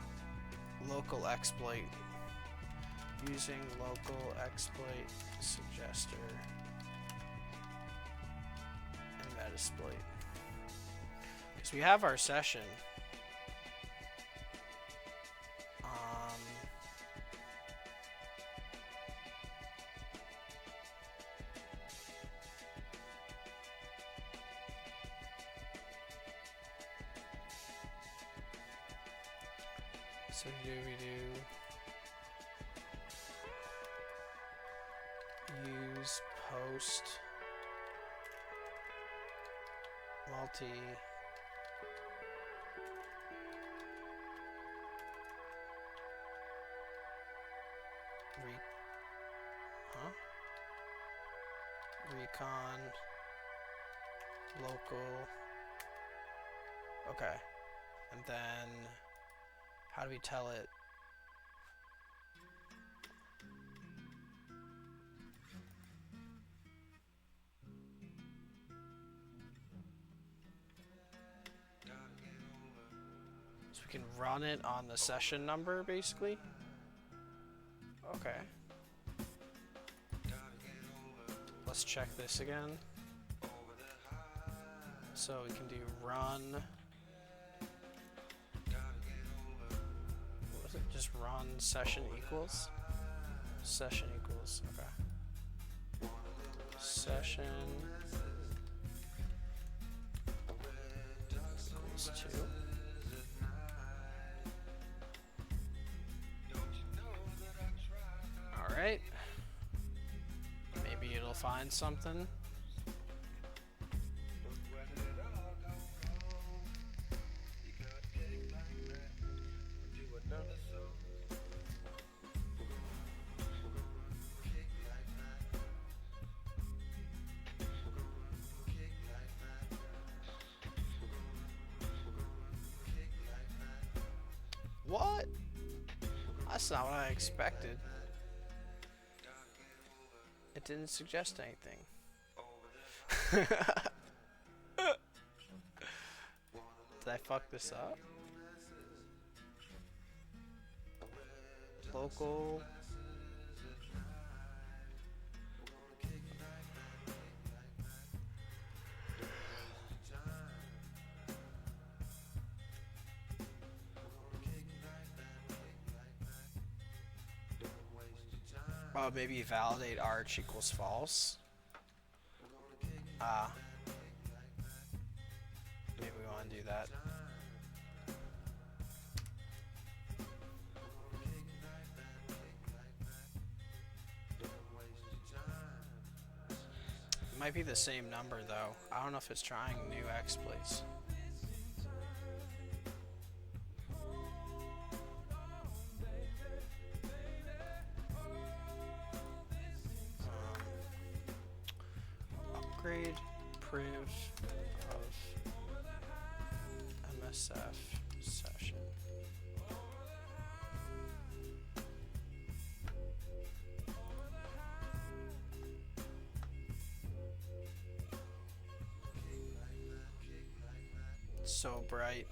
local exploit. Using local exploit suggester and metasploit. Because we have our session. So we do use post multi recon local. Okay, and then how do we tell it? So we can run it on the session number, basically. Okay. Let's check this again. So we can do run. What was it? Just run session equals? Session equals, okay. Session equals 2. Alright. Maybe it'll find something. What? That's not what I expected. It didn't suggest anything. Did I fuck this up? Local. Oh, maybe validate arch equals false. Maybe we want to do that. It might be the same number though. I don't know if it's trying new exploits. Upgrade priv of MSF session. So bright.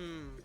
Hmm.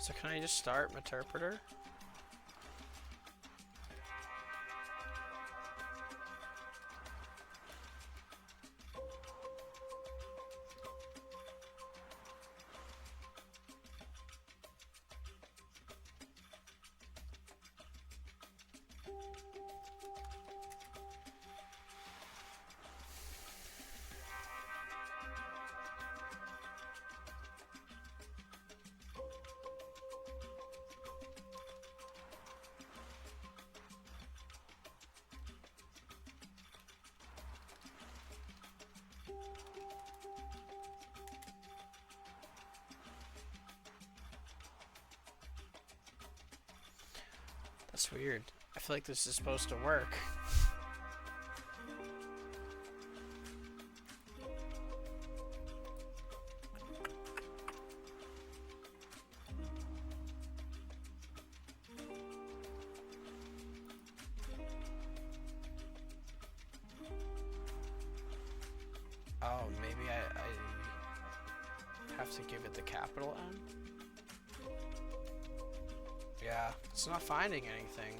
So can I just start Meterpreter? That's weird. I feel like this is supposed to work. Oh, maybe I have to give it the capital M? Yeah, it's not finding anything.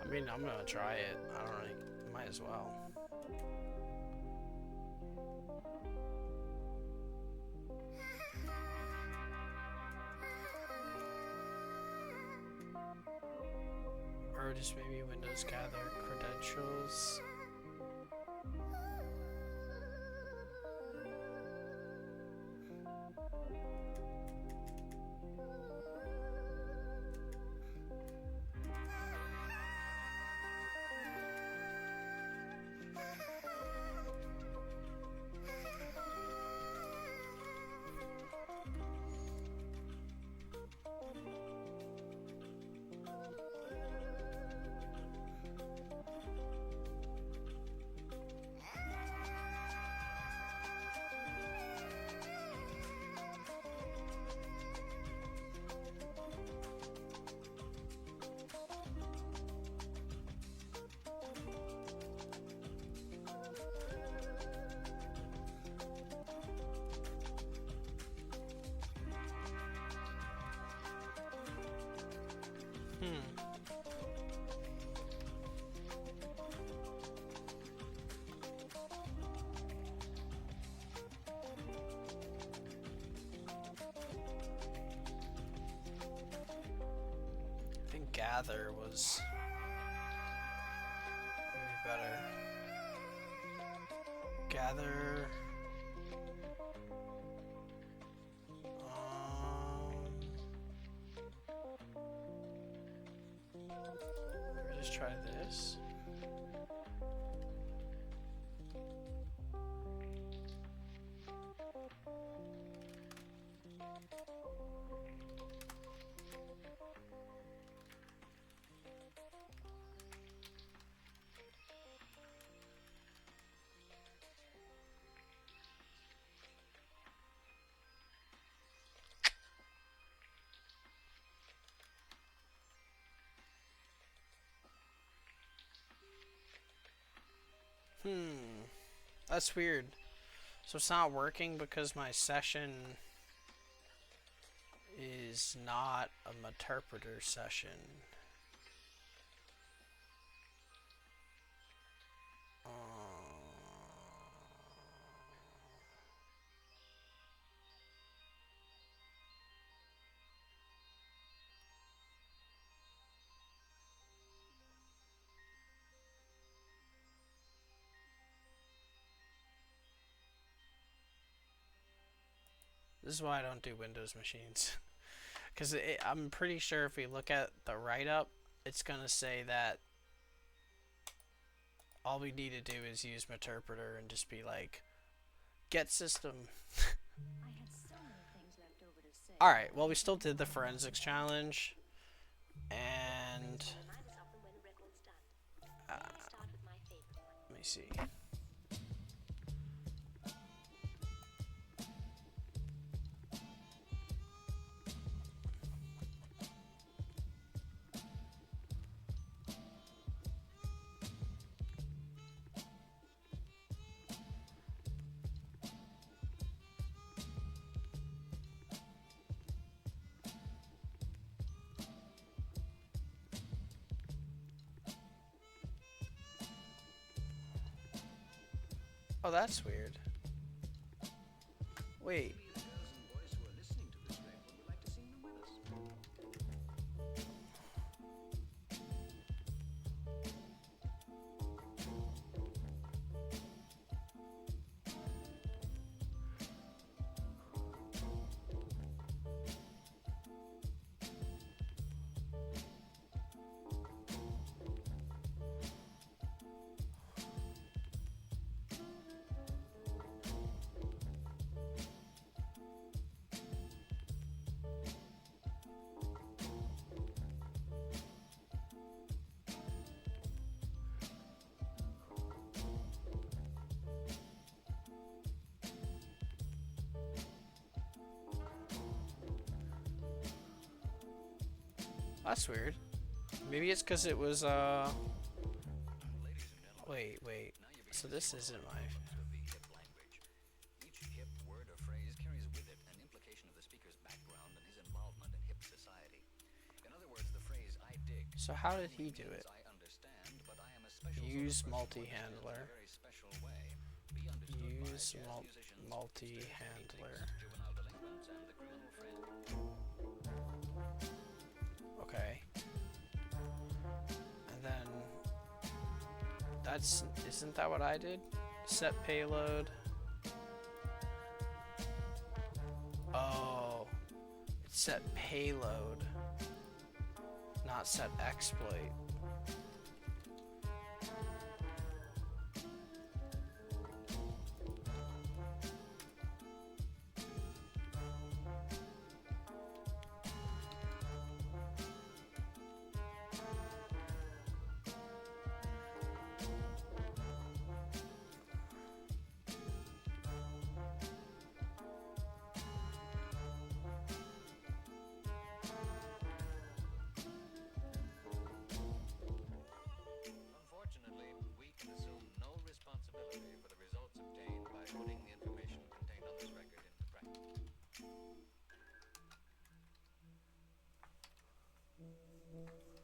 I mean, I'm gonna try it. I don't really, might as well. Or just maybe Windows gather credentials. Hmm. I think gather was maybe better. Gather. Maybe just try this. That's weird. So it's not working because my session is not a interpreter session. This is why I don't do Windows machines. Because I'm pretty sure if we look at the write-up, it's going to say that all we need to do is use Meterpreter and just be like, get system. Alright, well we still did the forensics challenge. And... let me see. Oh, that's weird. Wait. That's weird. Maybe it's because it was, wait. So this isn't my... Each hip word or phrase carries with it an implication of the speaker's background and his involvement in hip society. In other words, the phrase "I dig." So how did he do it? I understand, but I am a special Use sort of multi-handler. very special way. Be understood by Use jazz musicians, multi-handler. juvenile delinquents, and the criminal friend. Okay. And then isn't that what I did? Set payload. Oh, it's set payload, not set exploit.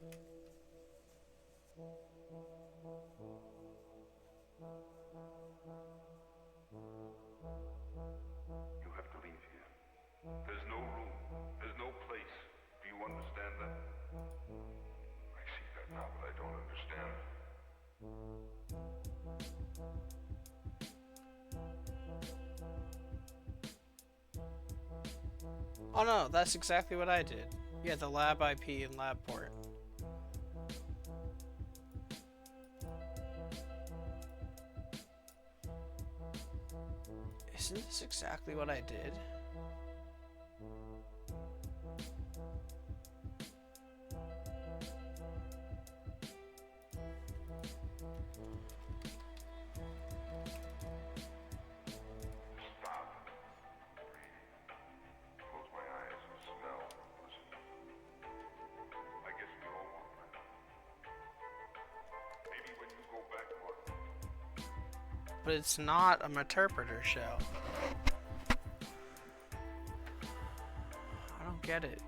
You have to leave here. There's no room. There's no place. Do you understand that? I see that now, but I don't understand. Oh no, that's exactly what I did. Yeah, the lab IP and lab port. Isn't this exactly what I did? Stop. Breathe. Close my eyes and smell. Listen. I guess we all want that. Maybe when you go back, Martin. But it's not a interpreter shell. I don't get it.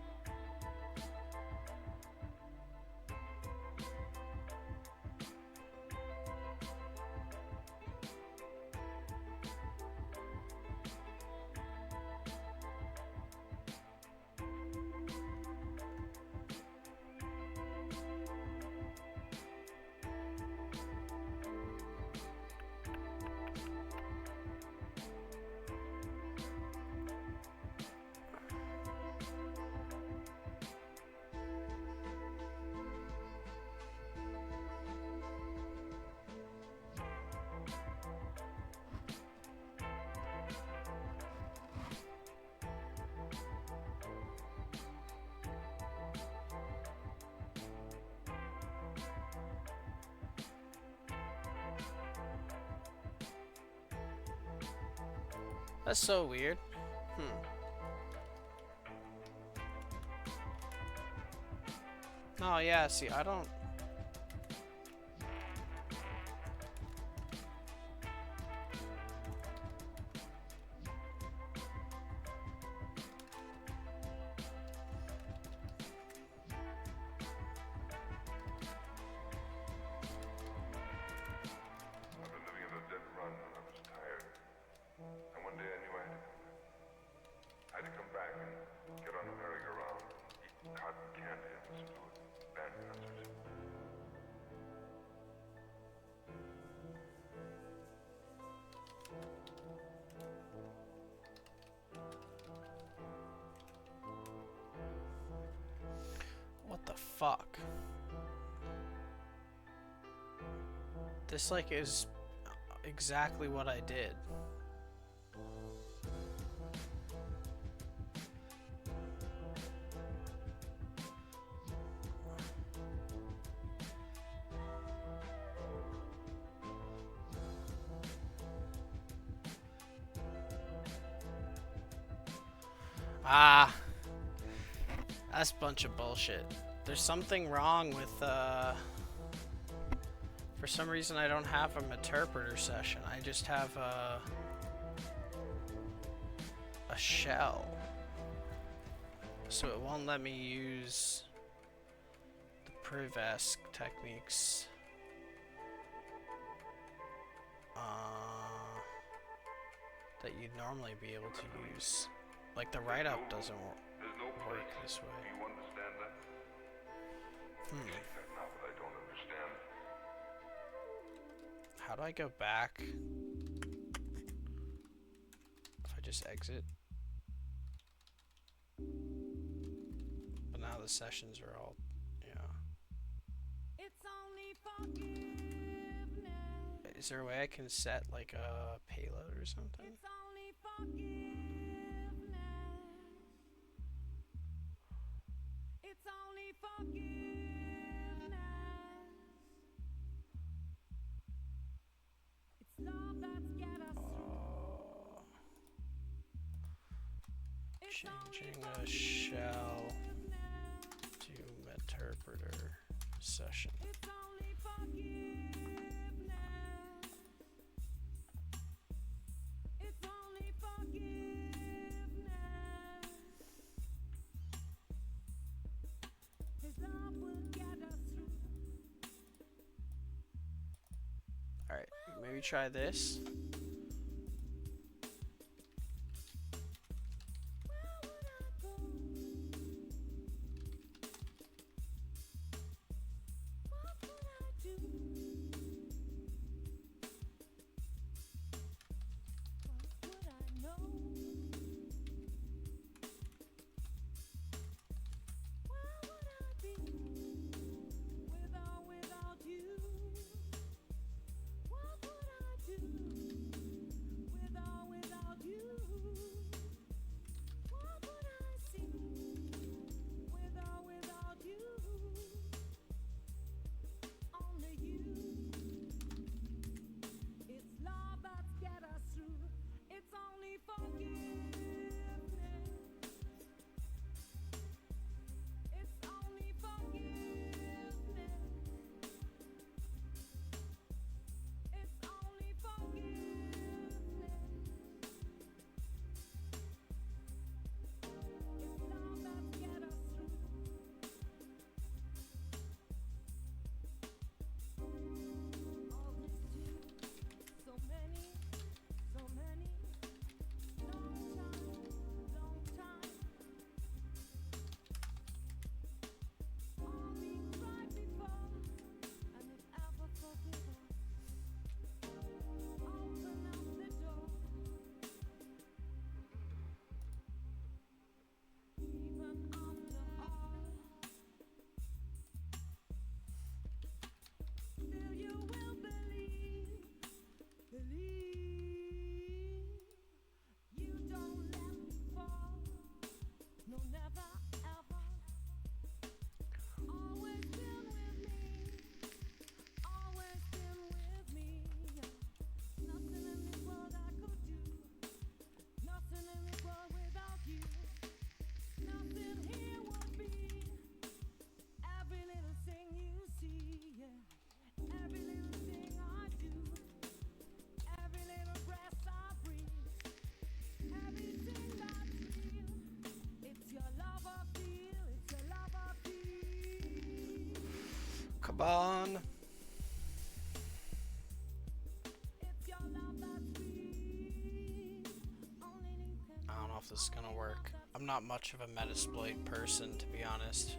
That's so weird. Oh yeah, see, I don't... I've been living in a dead run and I was tired. And one day I knew I had to come back and get on a merry-go-round, eat cotton candy and listen to a band concert. What the fuck? This, like, is exactly what I did. Ah, that's a bunch of bullshit. There's something wrong with, for some reason I don't have an interpreter session. I just have a shell. So it won't let me use the privesc techniques. That you'd normally be able to use. Like the write-up doesn't work this way. Do you understand that? I see that now, but I don't understand. How do I go back? If I just exit. But now the sessions are all, yeah. It's only forgiveness. Is there a way I can set like a payload or something? It's only forgiveness. It's only forgiveness. It's love that's get us through. It's Changing only a shell forgiveness. to interpreter session. It's only forgiveness. It's only forgiveness. His love will get us maybe try this. Come on. I don't know if this is gonna work. I'm not much of a Metasploit person, to be honest.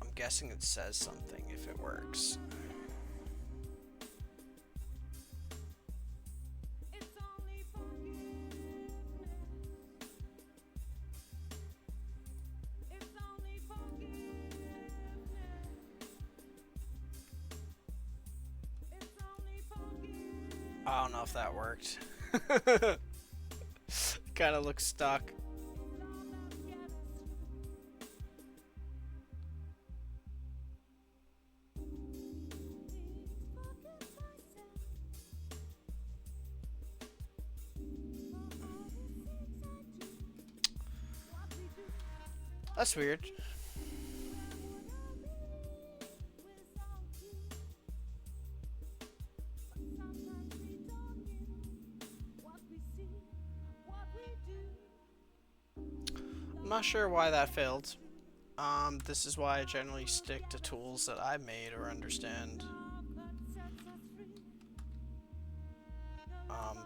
I'm guessing it says something if it works. I don't know if that worked. Kind of looks stuck. That's weird. I'm not sure why that failed. This is why I generally stick to tools that I made or understand.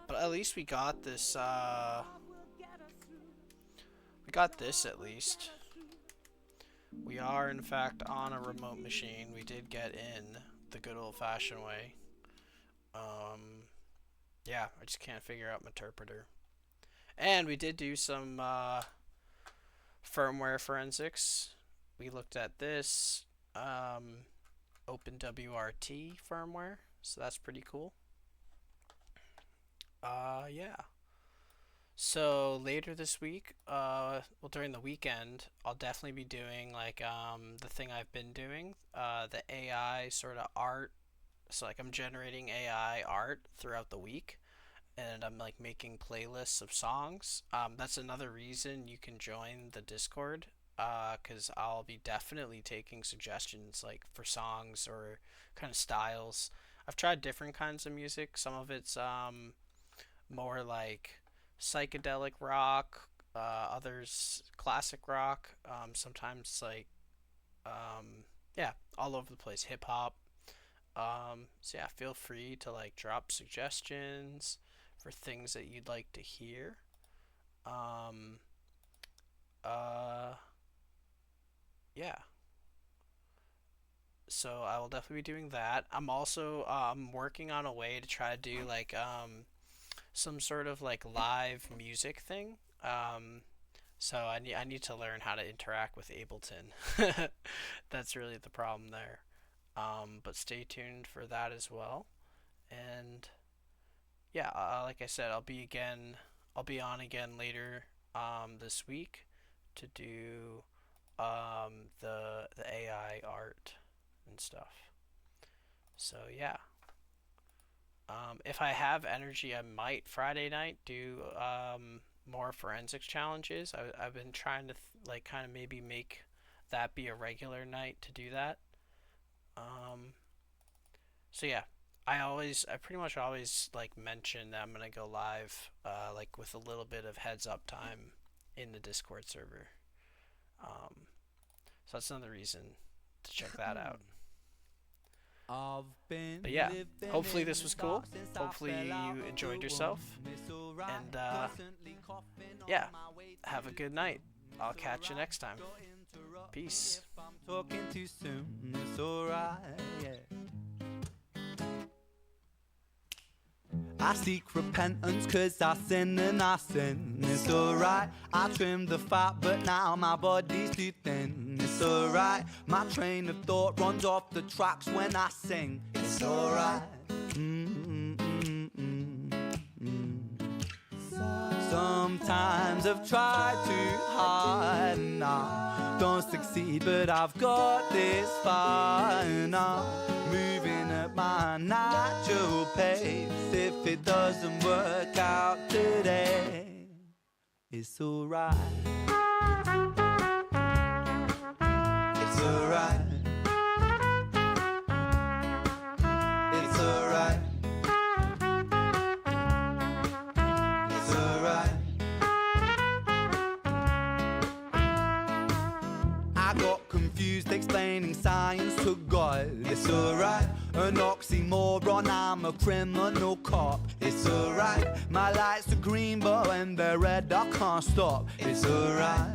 But at least we got this, we got this at least. We are, in fact, on a remote machine. We did get in the good old-fashioned way. Yeah, I just can't figure out Meterpreter. And we did do some firmware forensics. We looked at this OpenWRT firmware, so that's pretty cool. Yeah. So later this week, well, during the weekend, I'll definitely be doing like the thing I've been doing, the AI sort of art. So like I'm generating AI art throughout the week, and I'm like making playlists of songs. That's another reason you can join the Discord, because I'll be definitely taking suggestions like for songs or kind of styles. I've tried different kinds of music. Some of it's more like psychedelic rock, others classic rock, sometimes like yeah, all over the place, hip hop. So yeah, feel free to like drop suggestions for things that you'd like to hear. Um, uh, yeah. So I will definitely be doing that. I'm also working on a way to try to do like some sort of like live music thing. So I need to learn how to interact with Ableton. That's really the problem there. But stay tuned for that as well. And yeah, like I said, I'll be on again later this week to do the AI art and stuff. So yeah, if I have energy, I might Friday night do more forensics challenges. I've been trying to like kind of maybe make that be a regular night to do that. Um, so yeah, I pretty much always like mention that I'm gonna go live, like with a little bit of heads up time in the Discord server. Um, so that's another reason to check that out. I've been But yeah, living hopefully in this the was cool. dark since I Hopefully fell out you of enjoyed the yourself. womb. It's alright, And constantly coughing on yeah, my way have a to good night. home. I'll It's catch you alright, next time. don't interrupt me Peace. if I'm talking too soon. It's alright, yeah. I seek repentance cause I sin and I sin. It's alright, I trimmed the fat but now my body's too thin. It's alright, my train of thought runs off the tracks when I sing. It's alright. Sometimes I've tried too hard and I don't succeed, but I've got this far and I'm moving at my natural pace. If it doesn't work out today, it's alright. It's alright. It's alright. It's alright. I got confused explaining science to God. It's alright. An oxymoron, I'm a criminal cop. It's alright. My lights are green, but when they're red, I can't stop. It's alright.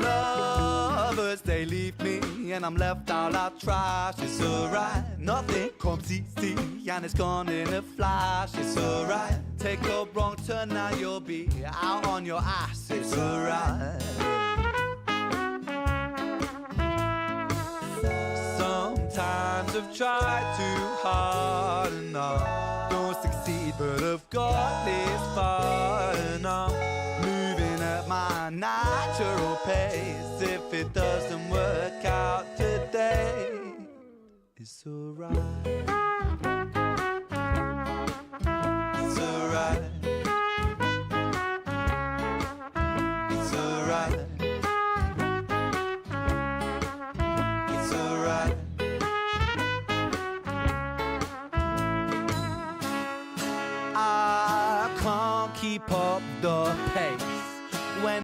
Lovers, they leave me, and I'm left out like trash. It's alright. Nothing comes easy, and it's gone in a flash. It's alright. Take a wrong turn, now you'll be out on your ass. It's alright. Sometimes I've tried too hard and I don't succeed, but I've got this far and I'm moving at my natural pace. If it doesn't work out today, it's alright. It's alright. It's alright. It's alright. I can't keep up the pace when